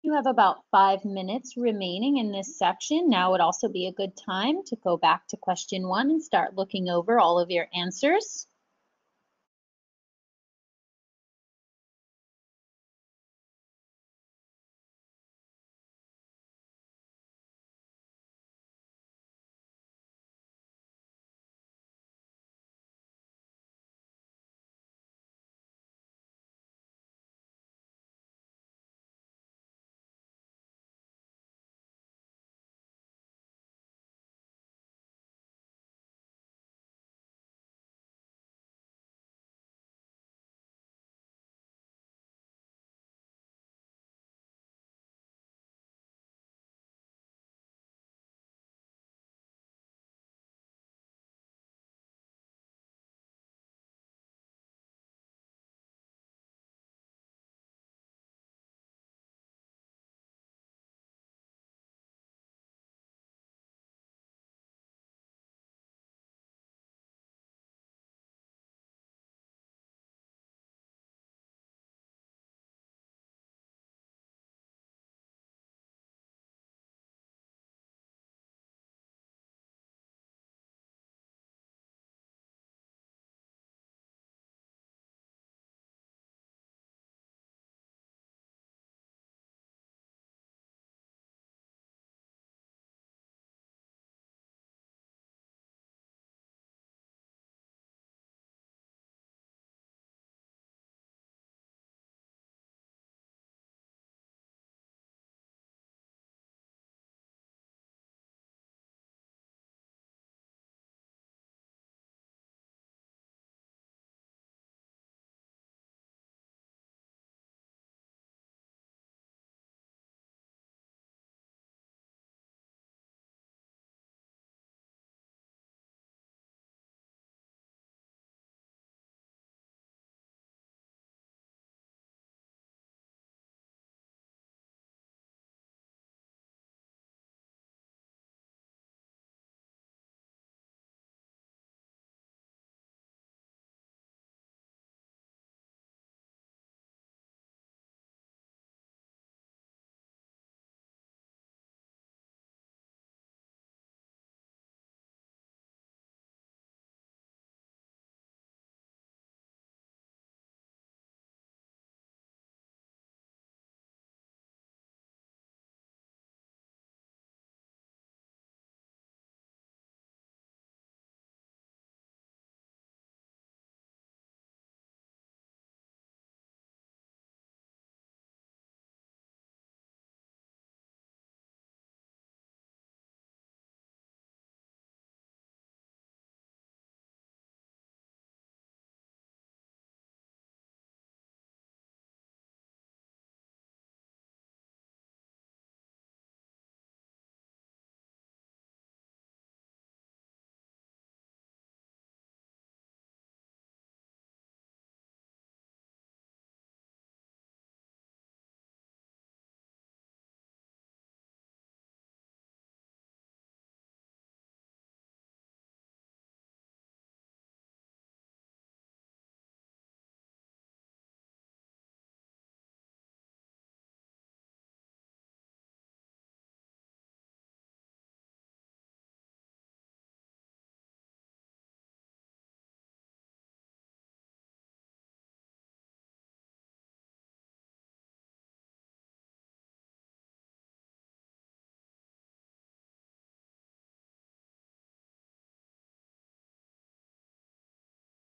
You have about 5 minutes remaining in this section. Now would also be a good time to go back to question 1 and start looking over all of your answers.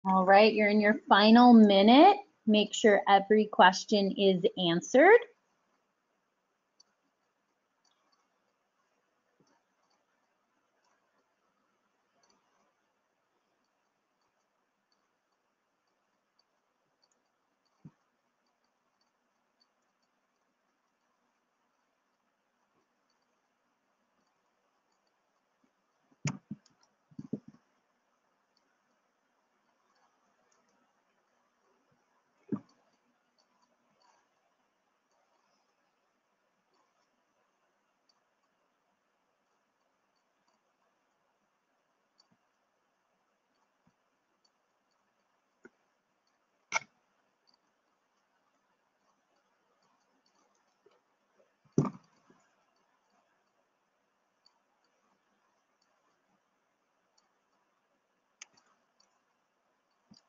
All right, you're in your final minute. Make sure every question is answered.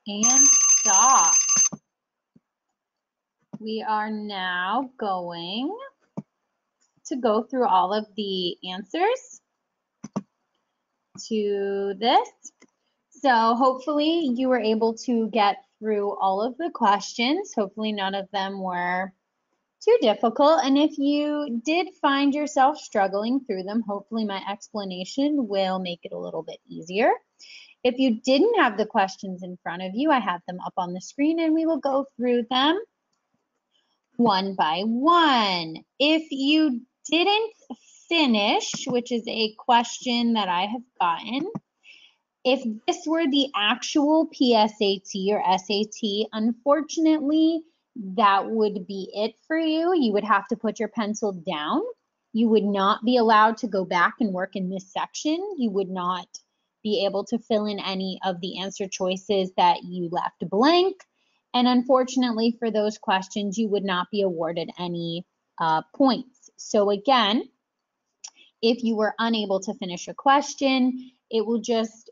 and stop. We are now going to go through all of the answers to this. So hopefully you were able to get through all of the questions. Hopefully none of them were too difficult. And if you did find yourself struggling through them, hopefully my explanation will make it a little bit easier. If you didn't have the questions in front of you, I have them up on the screen and we will go through them one by one. If you didn't finish, which is a question that I have gotten, if this were the actual PSAT or SAT, unfortunately, that would be it for you. You would have to put your pencil down. You would not be allowed to go back and work in this section. You would not be able to fill in any of the answer choices that you left blank. And unfortunately for those questions, you would not be awarded any points. So again, if you were unable to finish a question, it will just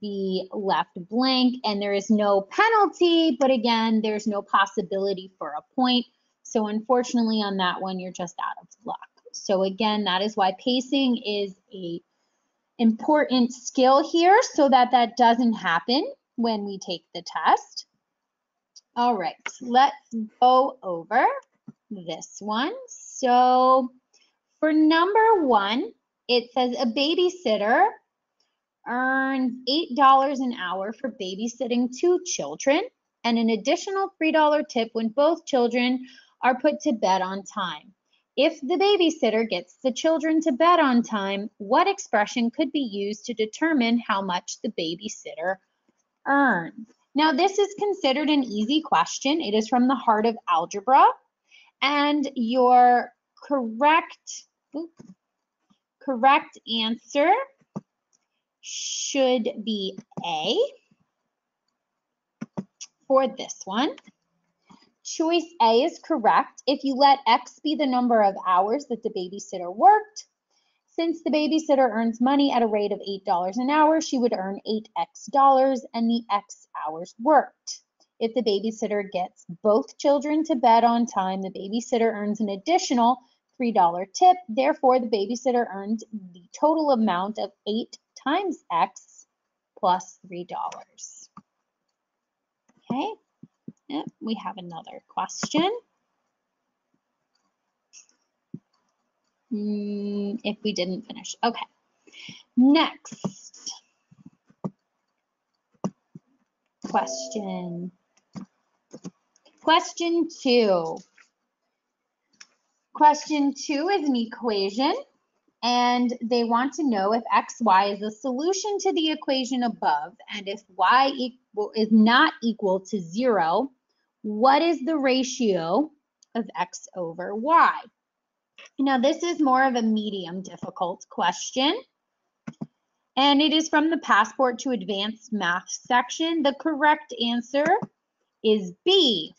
be left blank and there is no penalty, but again, there's no possibility for a point. So unfortunately on that one, you're just out of luck. So again, that is why pacing is a important skill here so that that doesn't happen when we take the test. All right, let's go over this one. So for number one, it says a babysitter earns $8 an hour for babysitting 2 children and an additional $3 tip when both children are put to bed on time. If the babysitter gets the children to bed on time, what expression could be used to determine how much the babysitter earns? Now, this is considered an easy question. It is from the heart of algebra, and your correct answer should be A for this one. Choice A is correct. If you let X be the number of hours that the babysitter worked, since the babysitter earns money at a rate of $8 an hour, she would earn 8x dollars and the X hours worked. If the babysitter gets both children to bed on time, the babysitter earns an additional $3 tip. Therefore, the babysitter earned the total amount of 8 times X plus $3. Okay, yep, we have another question. If we didn't finish, okay. Next question. Question 2. Question 2 is an equation, and they want to know if xy is a solution to the equation above, and if y is not equal to 0, what is the ratio of x over y? Now, this is more of a medium difficult question, and it is from the Passport to Advanced Math section. The correct answer is B.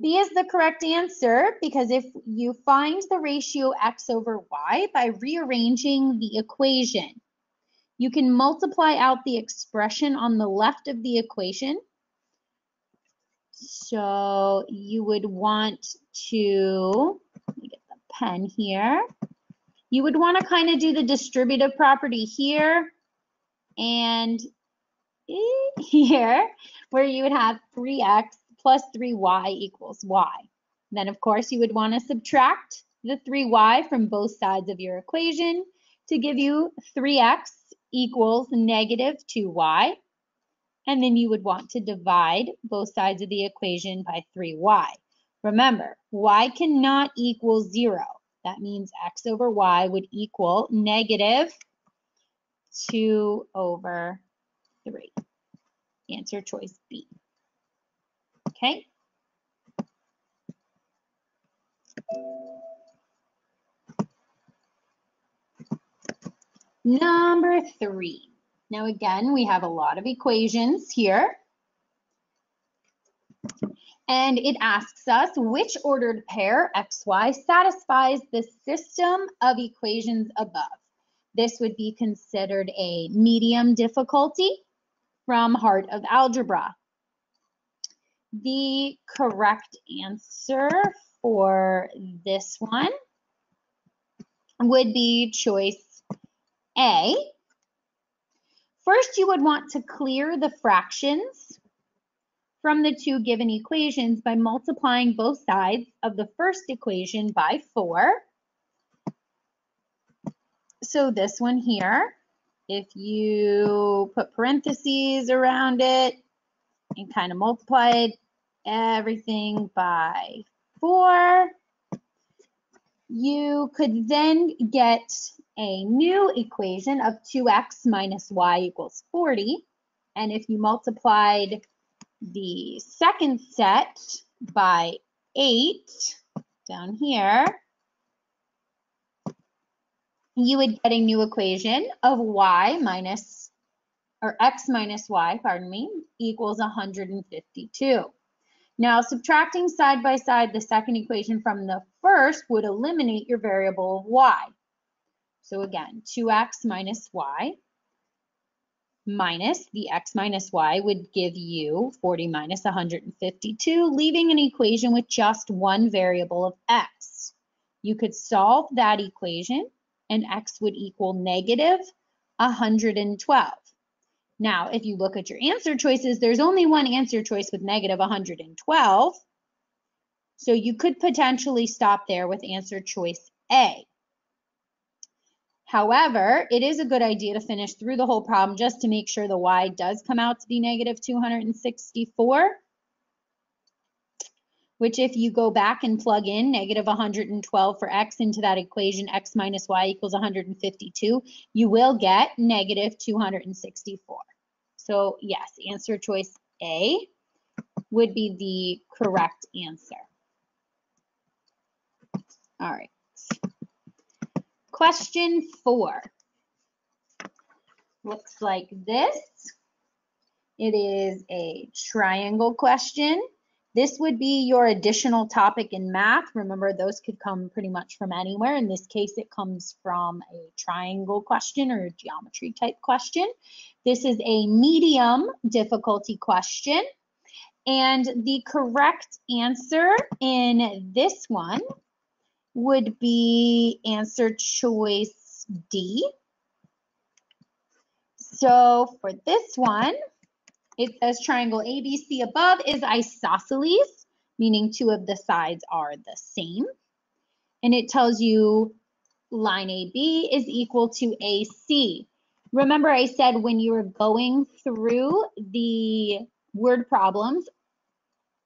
B is the correct answer because if you find the ratio x over y by rearranging the equation, you can multiply out the expression on the left of the equation. So you would want to, let me get the pen here. You would want to kind of do the distributive property here and here, where you would have 3x plus 3y equals y. Then, of course, you would want to subtract the 3y from both sides of your equation to give you 3x equals negative 2y. And then you would want to divide both sides of the equation by 3y. Remember, y cannot equal 0. That means x over y would equal negative 2 over 3. Answer choice B. Okay. Number 3. Now again, we have a lot of equations here. And it asks us which ordered pair xy satisfies the system of equations above. This would be considered a medium difficulty. from Heart of Algebra. The correct answer for this one would be choice A. First, you would want to clear the fractions from the two given equations by multiplying both sides of the first equation by 4. So this one here, if you put parentheses around it and kind of multiply everything by 4, you could then get a new equation of 2x minus y equals 40. And if you multiplied the second set by 8 down here, you would get a new equation of x minus y, pardon me, equals 152. Now, subtracting side by side the second equation from the first would eliminate your variable of y. So again, 2x minus y minus the x minus y would give you 40 minus 152, leaving an equation with just one variable of x. You could solve that equation and x would equal negative 112. Now, if you look at your answer choices, there's only one answer choice with negative 112. So you could potentially stop there with answer choice A. However, it is a good idea to finish through the whole problem just to make sure the y does come out to be negative 264, which if you go back and plug in negative 112 for x into that equation, x minus y equals 152, you will get negative 264. So yes, answer choice A would be the correct answer. All right. Question 4 looks like this. It is a triangle question. This would be your additional topic in math. Remember, those could come pretty much from anywhere. In this case, it comes from a triangle question or a geometry type question. This is a medium difficulty question. And the correct answer in this one would be answer choice D. So for this one, it says triangle ABC above is isosceles, meaning two of the sides are the same. And it tells you line AB is equal to AC. Remember I said when you were going through the word problems,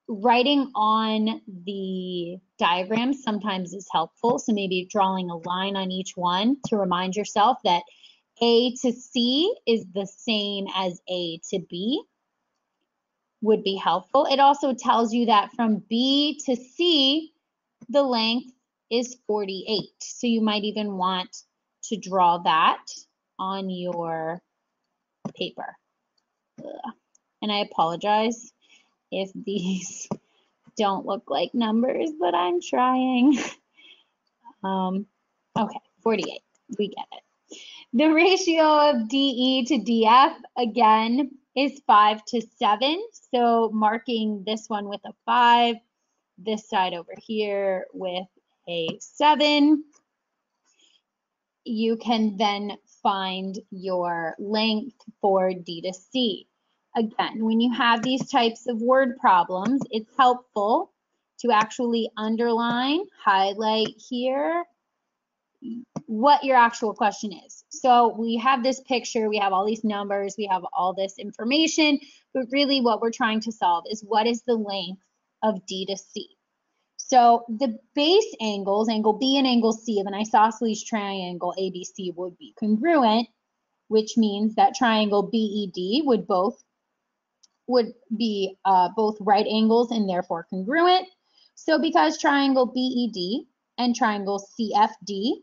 writing on the diagram sometimes is helpful. So maybe drawing a line on each one to remind yourself that A to C is the same as A to B would be helpful. It also tells you that from B to C, the length is 48. So you might even want to draw that on your paper. And I apologize if these don't look like numbers, but I'm trying. Okay, 48, we get it. The ratio of DE to DF, again, is 5 to 7. So marking this one with a 5, this side over here with a 7. You can then find your length for D to C. Again, when you have these types of word problems, it's helpful to actually underline, highlight here, what your actual question is. So we have this picture, we have all these numbers, we have all this information, but really what we're trying to solve is what is the length of D to C. So the base angles, angle B and angle C of an isosceles triangle ABC would be congruent, which means that triangle BED would be both right angles and therefore congruent. So because triangle BED and triangle CFD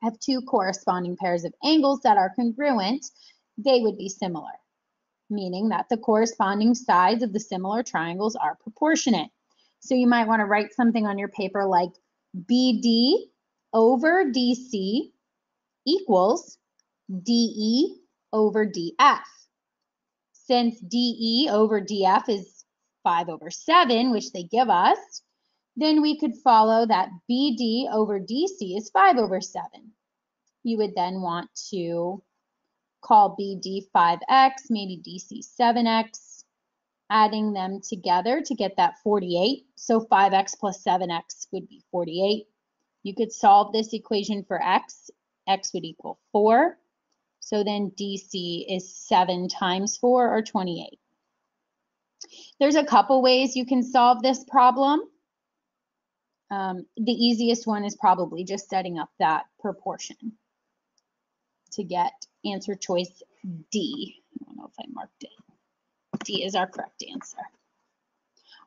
have two corresponding pairs of angles that are congruent, they would be similar, meaning that the corresponding sides of the similar triangles are proportionate. So you might want to write something on your paper like BD over DC equals DE over DF. Since DE over DF is 5/7, which they give us, then we could follow that BD over DC is 5/7. You would then want to call BD 5x, maybe DC 7x, adding them together to get that 48. So 5x plus 7x would be 48. You could solve this equation for x. X would equal 4. So then DC is 7 times 4, or 28. There's a couple ways you can solve this problem. The easiest one is probably just setting up that proportion to get answer choice D. I don't know if I marked it. D is our correct answer.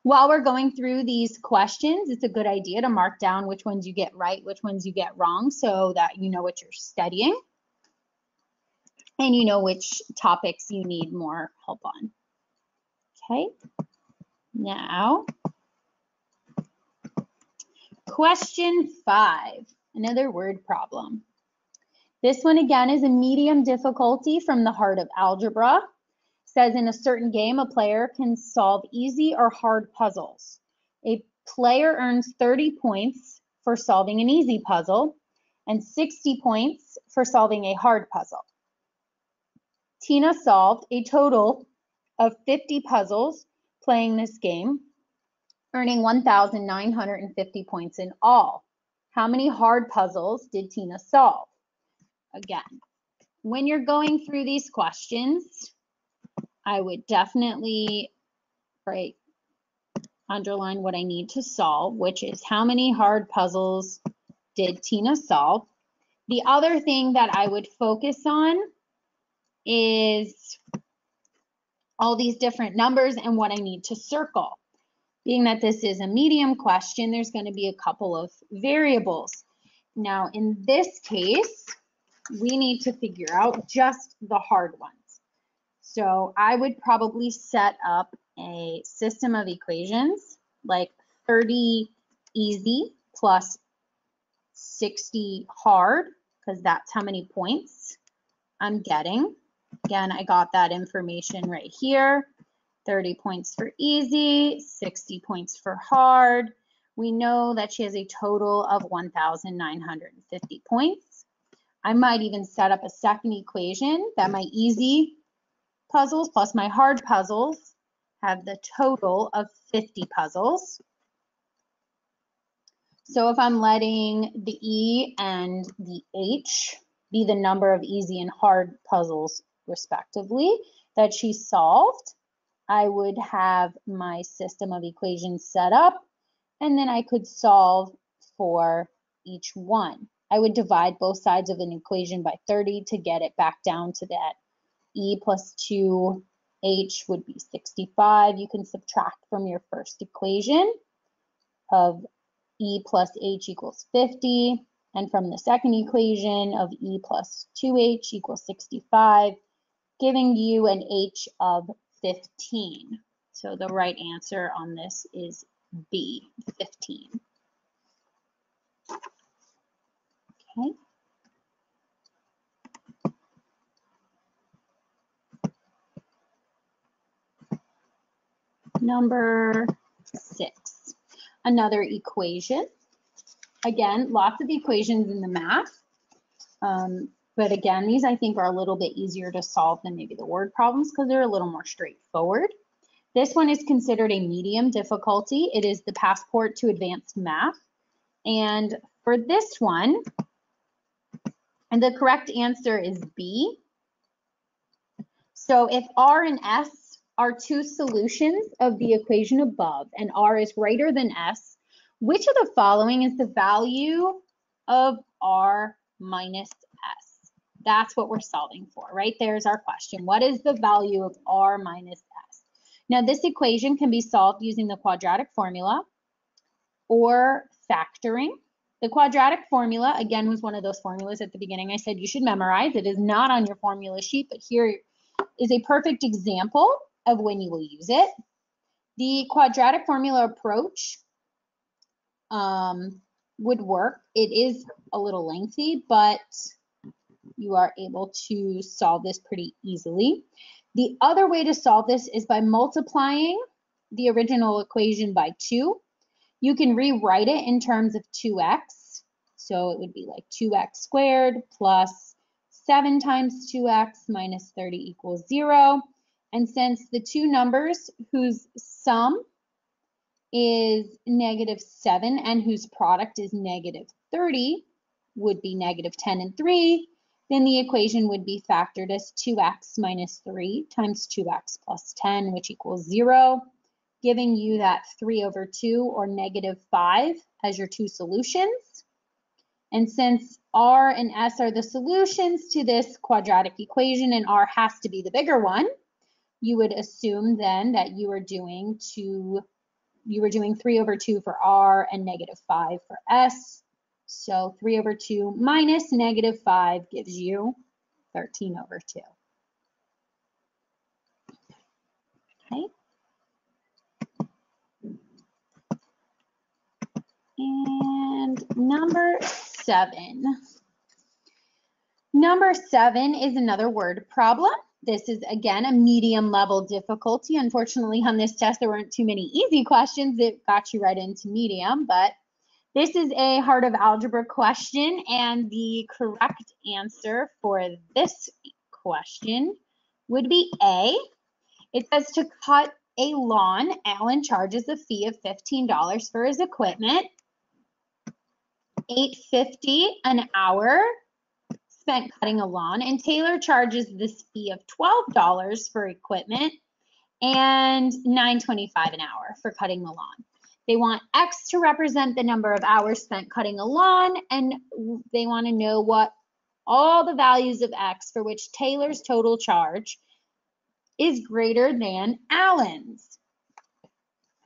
While we're going through these questions, it's a good idea to mark down which ones you get right, which ones you get wrong, so that you know what you're studying and you know which topics you need more help on. Okay, now question 5, another word problem. This one again is a medium difficulty from the heart of algebra. Says in a certain game, a player can solve easy or hard puzzles. A player earns 30 points for solving an easy puzzle and 60 points for solving a hard puzzle. Tina solved a total of 50 puzzles playing this game, earning 1,950 points in all. How many hard puzzles did Tina solve? Again, when you're going through these questions, I would definitely underline what I need to solve, which is how many hard puzzles did Tina solve. The other thing that I would focus on is all these different numbers and what I need to circle. Being that this is a medium question, there's going to be a couple of variables. Now, in this case, we need to figure out just the hard ones. So I would probably set up a system of equations like 30 easy plus 60 hard, because that's how many points I'm getting. Again, I got that information right here. 30 points for easy, 60 points for hard. We know that she has a total of 1,950 points. I might even set up a second equation that my easy puzzles plus my hard puzzles have the total of 50 puzzles. So if I'm letting the E and the H be the number of easy and hard puzzles respectively that she solved, I would have my system of equations set up, and then I could solve for each one. I would divide both sides of an equation by 30 to get it back down to that E plus 2H would be 65. You can subtract from your first equation of E plus H equals 50, and from the second equation of E plus 2H equals 65, giving you an H of 15. So the right answer on this is B, 15. Okay. Number 6, another equation. Again, lots of equations in the math, but again, these I think are a little bit easier to solve than maybe the word problems because they're a little more straightforward. This one is considered a medium difficulty. It is the passport to advanced math. And for this one, and the correct answer is B. So if R and S are two solutions of the equation above, and R is greater than S, which of the following is the value of R minus S? That's what we're solving for. Right there's our question. What is the value of R minus S? Now this equation can be solved using the quadratic formula or factoring. The quadratic formula, again, was one of those formulas at the beginning I said you should memorize. It is not on your formula sheet, but here is a perfect example of when you will use it. The quadratic formula approach would work. It is a little lengthy, but you are able to solve this pretty easily. The other way to solve this is by multiplying the original equation by 2. You can rewrite it in terms of 2x. So it would be like 2x squared plus 7 times 2x minus 30 equals 0. And since the two numbers whose sum is -7 and whose product is -30 would be -10 and 3, then the equation would be factored as 2x minus 3 times 2x plus 10, which equals 0, giving you that 3/2 or -5 as your two solutions. And since r and s are the solutions to this quadratic equation and r has to be the bigger one, you would assume then that you were doing 3/2 for r and -5 for s. So 3/2 minus -5 gives you 13/2. Okay. And number 7. Number 7 is another word problem. This is, again, a medium level difficulty. Unfortunately, on this test, there weren't too many easy questions. It got you right into medium, but this is a heart of algebra question, and the correct answer for this question would be A. It says to cut a lawn, Alan charges a fee of $15 for his equipment, $8.50 an hour spent cutting a lawn, and Taylor charges this fee of $12 for equipment and $9.25 an hour for cutting the lawn. They want X to represent the number of hours spent cutting a lawn, and they want to know what all the values of X for which Taylor's total charge is greater than Alan's.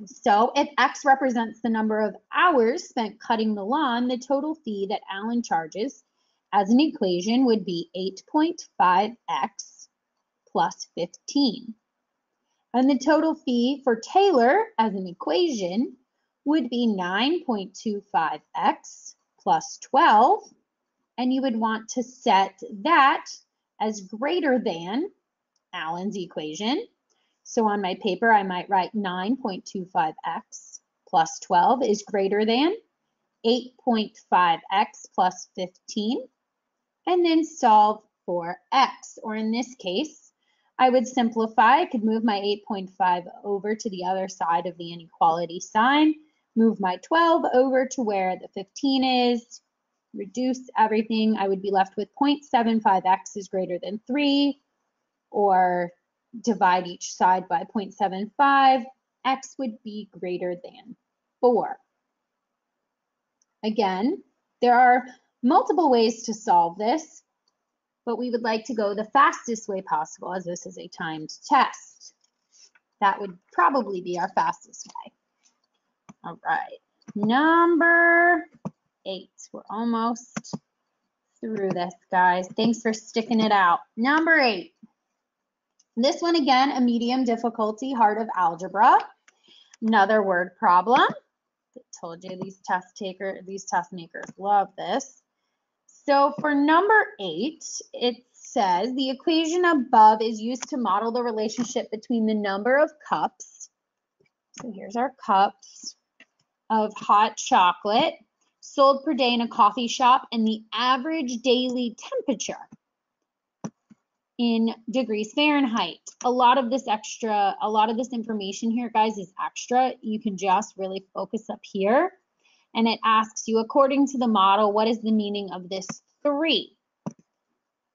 So if X represents the number of hours spent cutting the lawn, the total fee that Alan charges as an equation would be 8.5x plus 15. And the total fee for Taylor as an equation would be 9.25x plus 12. And you would want to set that as greater than Alan's equation. So on my paper, I might write 9.25x plus 12 is greater than 8.5x plus 15, and then solve for x. Or in this case, I would simplify. I could move my 8.5 over to the other side of the inequality sign, move my 12 over to where the 15 is, reduce everything. I would be left with 0.75x is greater than 3, or divide each side by 0.75, x would be greater than 4. Again, there are multiple ways to solve this, but we would like to go the fastest way possible, as this is a timed test. That would probably be our fastest way. All right, number 8. We're almost through this, guys. Thanks for sticking it out. Number 8. This one, again, a medium difficulty, heart of algebra. Another word problem. I told you these test makers love this. So for number 8, it says the equation above is used to model the relationship between the number of cups. So here's our cups of hot chocolate sold per day in a coffee shop and the average daily temperature in degrees Fahrenheit. A lot of this information here, guys, is extra. You can just really focus up here. And it asks you, according to the model, what is the meaning of this 3?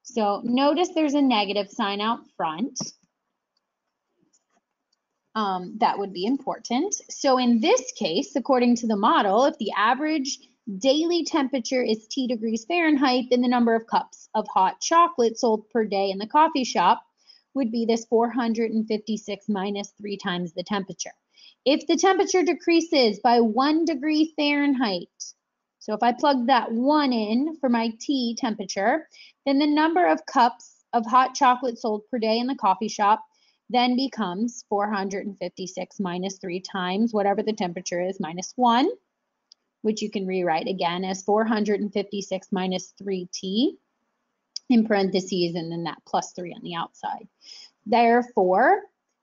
So notice there's a negative sign out front. That would be important. So in this case, according to the model, if the average daily temperature is T degrees Fahrenheit, then the number of cups of hot chocolate sold per day in the coffee shop would be this 456 minus 3 times the temperature. If the temperature decreases by 1 degree Fahrenheit, so if I plug that 1 in for my T temperature, then the number of cups of hot chocolate sold per day in the coffee shop then becomes 456 minus 3 times whatever the temperature is minus 1, which you can rewrite again as 456 minus 3t in parentheses and then that plus 3 on the outside. Therefore,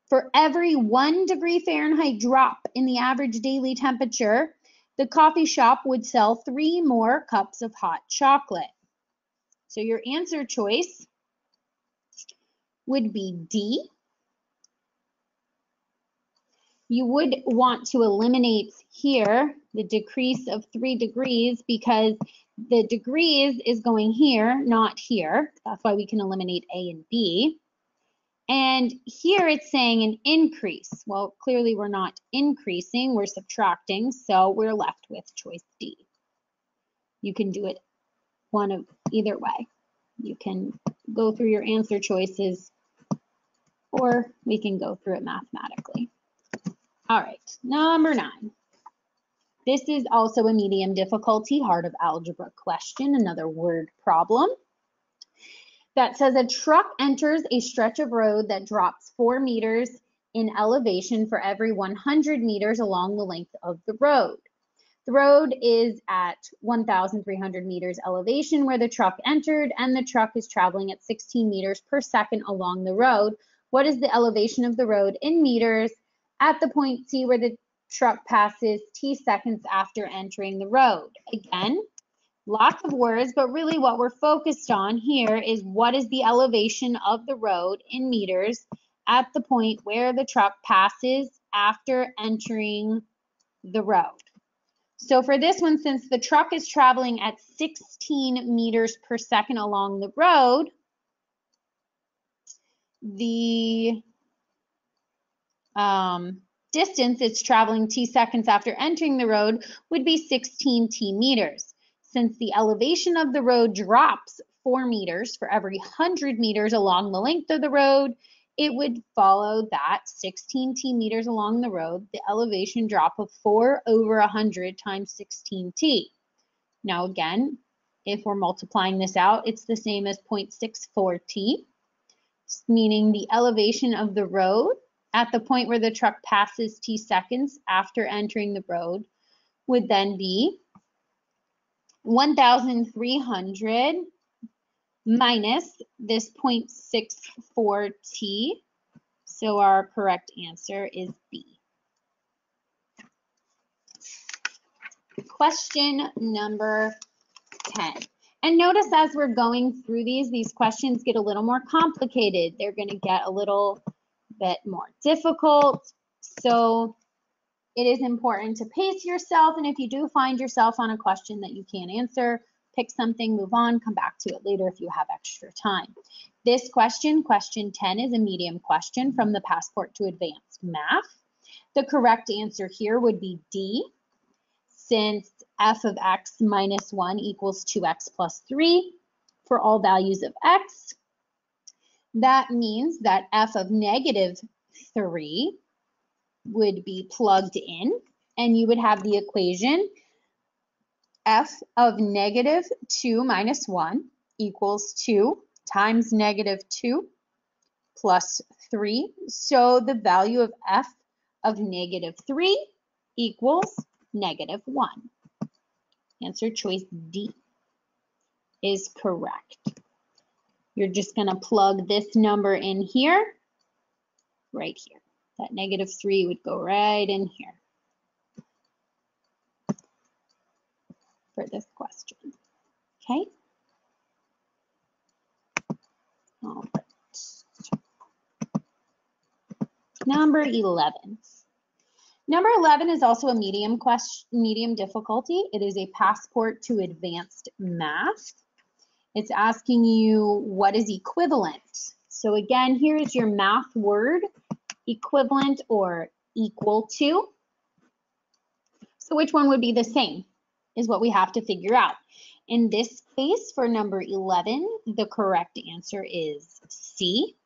for every 1 degree Fahrenheit drop in the average daily temperature, the coffee shop would sell 3 more cups of hot chocolate. So your answer choice would be D. You would want to eliminate here the decrease of 3 degrees because the degrees is going here, not here. That's why we can eliminate A and B. And here it's saying an increase. Well, clearly we're not increasing, we're subtracting, so we're left with choice D. You can do it one of either way. You can go through your answer choices, or we can go through it mathematically. All right, number 9. This is also a medium difficulty heart of algebra question, another word problem. That says a truck enters a stretch of road that drops 4 meters in elevation for every 100 meters along the length of the road. The road is at 1,300 meters elevation where the truck entered, and the truck is traveling at 16 meters per second along the road. What is the elevation of the road in meters at the point C where the truck passes T seconds after entering the road? Again, lots of words, but really what we're focused on here is what is the elevation of the road in meters at the point where the truck passes after entering the road. So for this one, since the truck is traveling at 16 meters per second along the road, the distance it's traveling T seconds after entering the road would be 16 T meters. Since the elevation of the road drops 4 meters for every 100 meters along the length of the road, it would follow that 16 T meters along the road, the elevation drop of 4 over 100 times 16 T. Now again, if we're multiplying this out, it's the same as 0.64 T, meaning the elevation of the road at the point where the truck passes T seconds after entering the road would then be 1,300 minus this 0.64 T. So our correct answer is B. Question number 10. And notice as we're going through these questions get a little more complicated. They're going to get a little bit more difficult. So it is important to pace yourself, and if you do find yourself on a question that you can't answer, pick something, move on, come back to it later if you have extra time. This question, question 10, is a medium question from the Passport to Advanced Math. The correct answer here would be D, since f of x minus 1 equals 2x plus 3 for all values of x. That means that f of negative 3 would be plugged in, and you would have the equation f of negative 2 minus 1 equals 2 times negative 2 plus 3. So the value of f of negative 3 equals negative 1. Answer choice D is correct. You're just going to plug this number in here, right here. That negative 3 would go right in here for this question. Okay? All right. Number 11. Number 11 is also a medium difficulty. It is a Passport to Advanced Math. It's asking you what is equivalent. So again, here is your math word, equivalent or equal to. So which one would be the same is what we have to figure out. In this case, for number 11, the correct answer is C.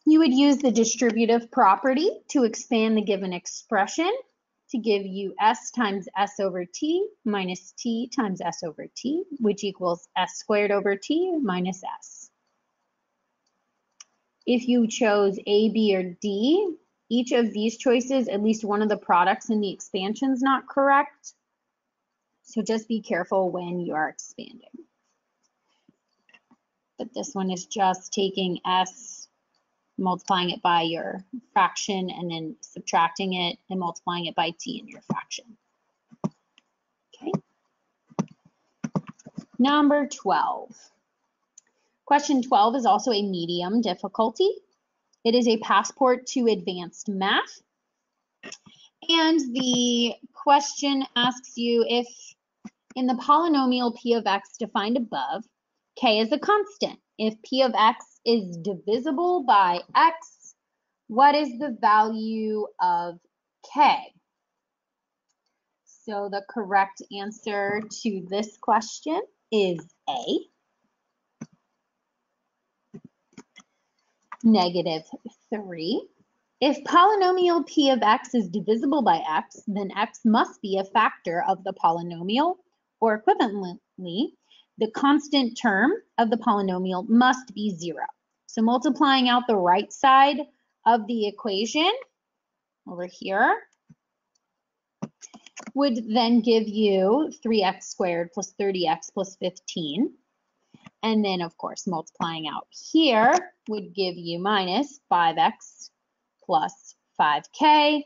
You would use the distributive property to expand the given expression to give you s times s over t minus t times s over t, which equals s squared over t minus s. If you chose A, B, or D, each of these choices, at least one of the products in the expansion is not correct. So just be careful when you are expanding. but this one is just taking s, multiplying it by your fraction, and then subtracting it and multiplying it by t in your fraction. Okay. Number 12. Question 12 is also a medium difficulty. It is a passport to advanced math. And the question asks you if in the polynomial p of x defined above, k is a constant. If p of x is divisible by x, what is the value of k? So the correct answer to this question is A, -3. If polynomial p of x is divisible by x, then x must be a factor of the polynomial, or equivalently, the constant term of the polynomial must be 0. So multiplying out the right side of the equation over here would then give you 3x squared plus 30x plus 15. And then, of course, multiplying out here would give you minus 5x plus 5k.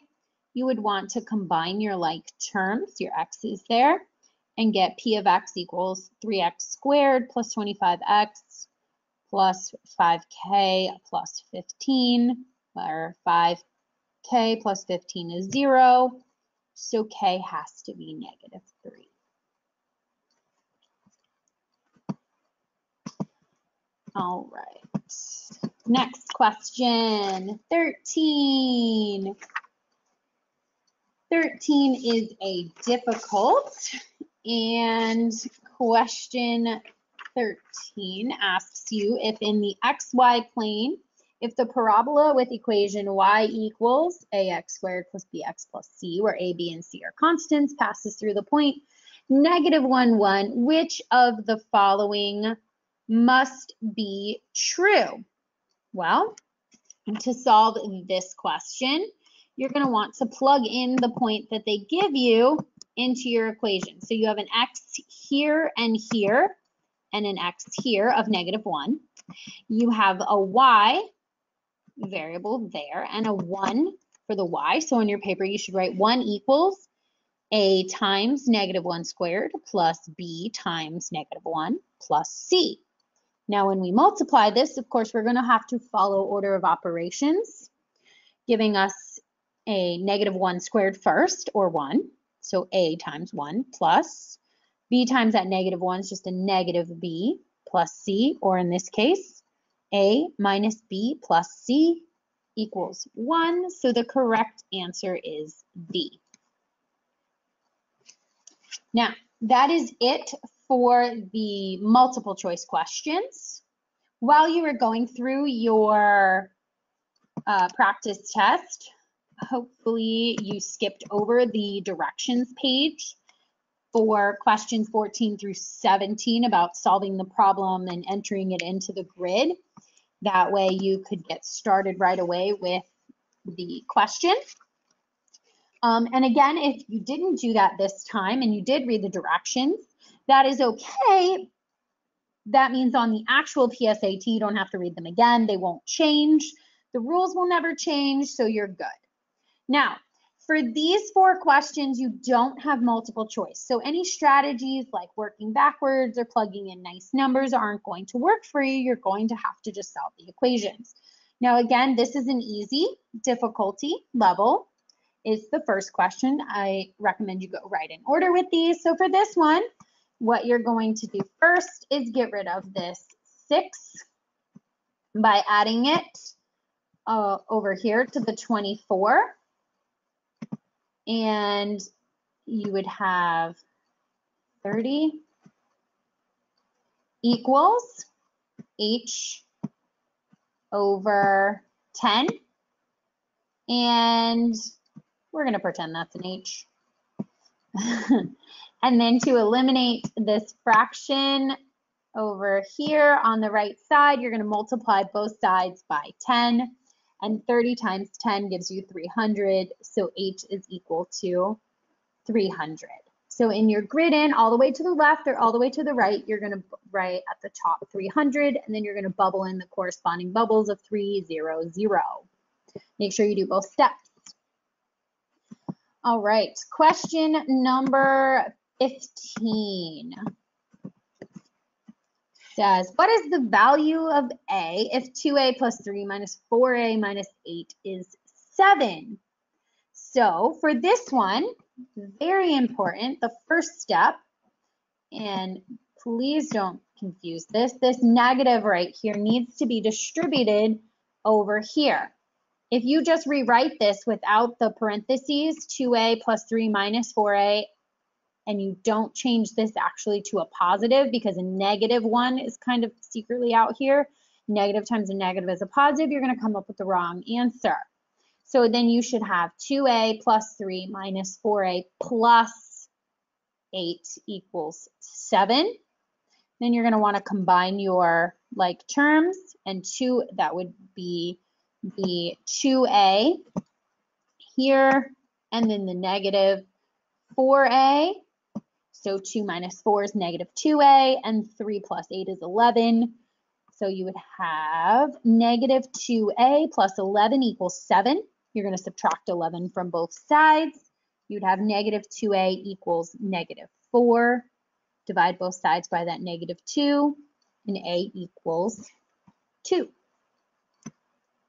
You would want to combine your like terms, your x's there, and get p of x equals 3x squared plus 25x plus 5k plus 15, where 5k plus 15 is 0, so k has to be -3. All right, next question, 13. 13 is a difficult, and question 13 asks you if in the xy plane, if the parabola with equation y equals ax squared plus bx plus c, where a, b, and c are constants, passes through the point -1, 1, which of the following must be true? Well, to solve this question, you're going to want to plug in the point that they give you into your equation. So you have an x here, and an x here of -1. You have a y variable there and a 1 for the y. So on your paper, you should write 1 equals a times -1 squared plus b times -1 plus c. Now, when we multiply this, of course, we're going to have to follow order of operations, giving us a -1 squared first, or 1. So a times 1 plus b times that -1 is just a -b plus c, or in this case, a minus b plus c equals 1. So the correct answer is D. Now, that is it for the multiple choice questions. While you were going through your practice test, hopefully you skipped over the directions page for questions 14 through 17 about solving the problem and entering it into the grid. That way you could get started right away with the question. And again, if you didn't do that this time and you did read the directions, that is okay. That means on the actual PSAT, you don't have to read them again. They won't change. The rules will never change, so you're good. Now, for these 4 questions, you don't have multiple choice. So any strategies like working backwards or plugging in nice numbers aren't going to work for you. You're going to have to just solve the equations. Now, again, this is an easy difficulty level. Is the first question. I recommend you go right in order with these. So for this one, what you're going to do first is get rid of this 6 by adding it over here to the 24. And you would have 30 equals h over 10. And we're going to pretend that's an h. And then to eliminate this fraction over here on the right side, you're going to multiply both sides by 10. And 30 times 10 gives you 300. So h is equal to 300. So in your Gridin, all the way to the left or all the way to the right, you're going to write at the top 300, and then you're going to bubble in the corresponding bubbles of 300. Make sure you do both steps. All right, question number 15 says, what is the value of A if 2A plus 3 minus 4A minus 8 is 7? So for this one, very important, the first step, and please don't confuse this negative right here needs to be distributed over here. If you just rewrite this without the parentheses, 2A plus 3 minus 4A, and you don't change this actually to a positive because a -1 is kind of secretly out here, negative times a negative is a positive, you're going to come up with the wrong answer. So then you should have 2A plus 3 minus 4A plus 8 equals 7. Then you're going to want to combine your like terms, and that would be the 2A here, and then the negative 4A. So 2 minus 4 is negative 2A, and 3 plus 8 is 11. So you would have negative 2A plus 11 equals 7. You're going to subtract 11 from both sides. You'd have negative 2A equals negative 4. Divide both sides by that negative 2, and A equals 2.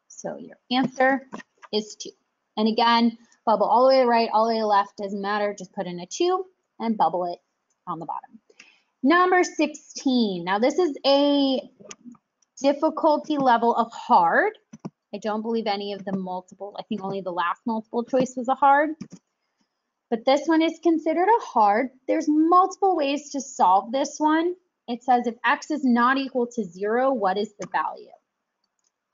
So your answer is 2. And again, bubble all the way to the right, all the way to the left, doesn't matter. Just put in a 2 and bubble it on the bottom. Number 16. Now this is a difficulty level of hard. I don't believe any of the multiple, I think only the last multiple choice was a hard. But this one is considered a hard. There's multiple ways to solve this one. It says if x is not equal to 0, what is the value?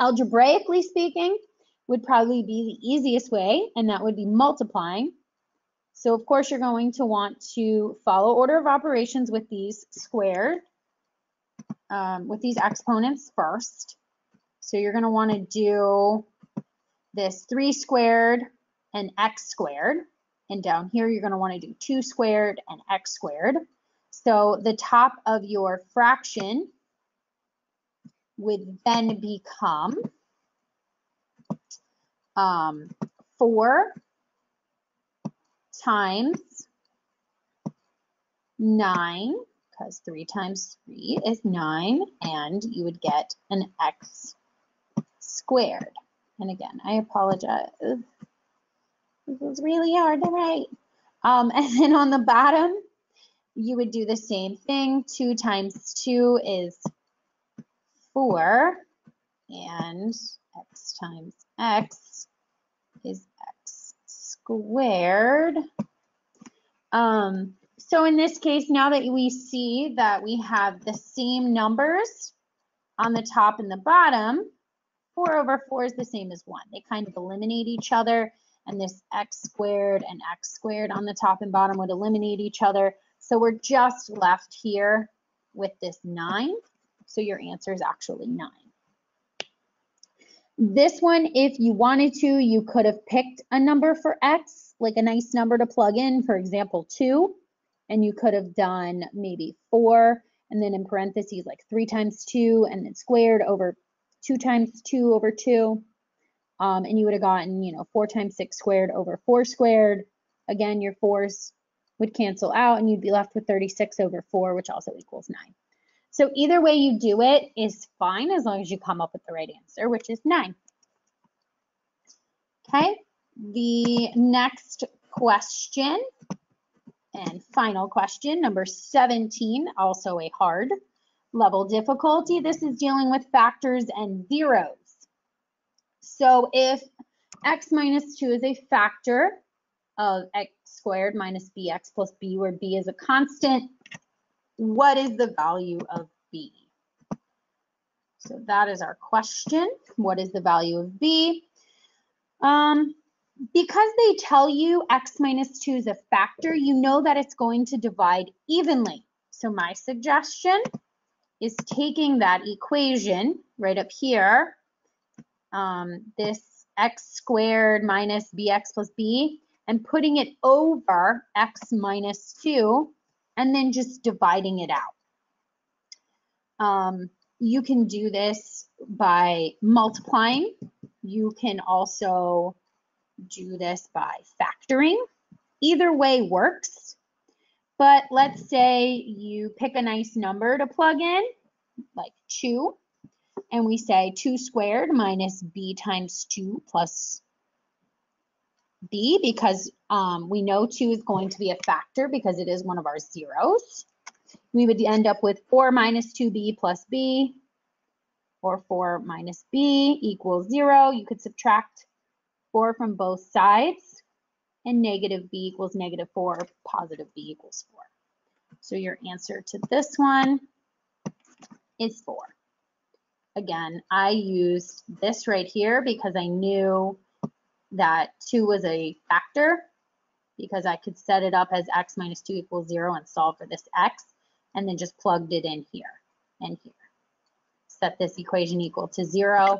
Algebraically speaking, would probably be the easiest way, and that would be multiplying. So of course you're going to want to follow order of operations with these squared, with these exponents first. So you're going to want to do this 3 squared and x squared. And down here, you're going to want to do 2 squared and x squared. So the top of your fraction would then become 4 times 9, because 3 times 3 is 9, and you would get an x squared. And again, I apologize. This is really hard to write. And then on the bottom, you would do the same thing. 2 times 2 is 4, and x times x is x squared. So in this case, now that we see that we have the same numbers on the top and the bottom, 4 over 4 is the same as 1. They kind of eliminate each other, and this x squared and x squared on the top and bottom would eliminate each other. So we're just left here with this 9. So your answer is actually 9. This one, if you wanted to, you could have picked a number for x, like a nice number to plug in, for example, 2. And you could have done maybe 4, and then in parentheses, like 3 times 2, and then squared over 2 times 2 over 2. And you would have gotten, 4 times 6 squared over 4 squared. Again, your 4s would cancel out, and you'd be left with 36 over 4, which also equals 9. So either way you do it is fine, as long as you come up with the right answer, which is 9. Okay, the next question and final question, number 17, also a hard level difficulty. This is dealing with factors and zeros. So if x minus 2 is a factor of x squared minus bx plus b, where b is a constant, what is the value of b? So that is our question. What is the value of b? Because they tell you x minus 2 is a factor, you know that it's going to divide evenly. So my suggestion is taking that equation right up here, this x squared minus bx plus b, and putting it over x minus 2 and then just dividing it out. You can do this by multiplying. You can also do this by factoring. Either way works, but let's say you pick a nice number to plug in, like 2, and we say 2 squared minus b times 2 plus b, because we know 2 is going to be a factor because it is one of our zeros. We would end up with 4 minus 2b plus b, or 4 minus b equals 0. You could subtract 4 from both sides, and negative b equals negative 4, positive b equals 4. So your answer to this one is 4. Again, I used this right here because I knew that 2 was a factor, because I could set it up as x minus 2 equals 0 and solve for this x, and then just plugged it in here and here. Set this equation equal to 0,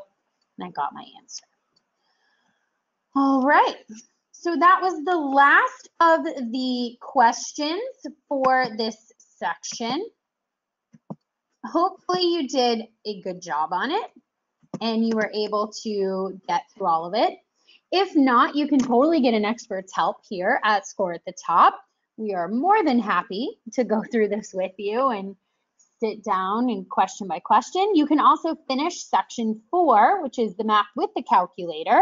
and I got my answer. All right, so that was the last of the questions for this section. Hopefully you did a good job on it and you were able to get through all of it. If not, you can totally get an expert's help here at Score at the Top. We are more than happy to go through this with you and sit down and question by question. You can also finish section 4, which is the math with the calculator,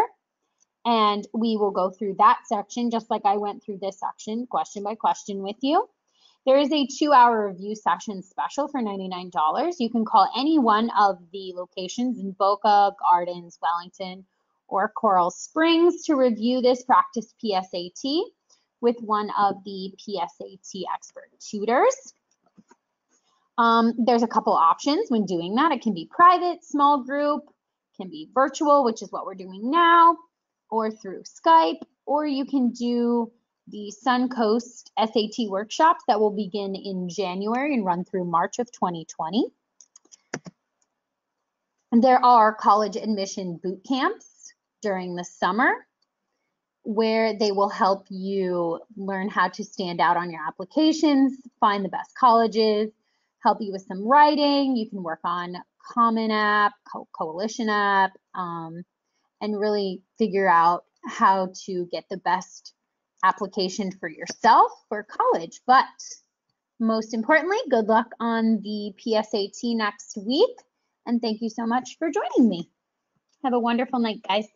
and we will go through that section just like I went through this section, question by question with you. There is a 2-hour review session special for $99. You can call any one of the locations in Boca, Gardens, Wellington, or Coral Springs to review this practice PSAT with one of the PSAT expert tutors. There's a couple options when doing that. It can be private, small group, can be virtual, which is what we're doing now, or through Skype, or you can do the Suncoast SAT workshops that will begin in January and run through March of 2020. And there are college admission boot camps during the summer where they will help you learn how to stand out on your applications, find the best colleges, help you with some writing. You can work on Common App, Coalition App, and really figure out how to get the best application for yourself for college. But most importantly, good luck on the PSAT next week. And thank you so much for joining me. Have a wonderful night, guys.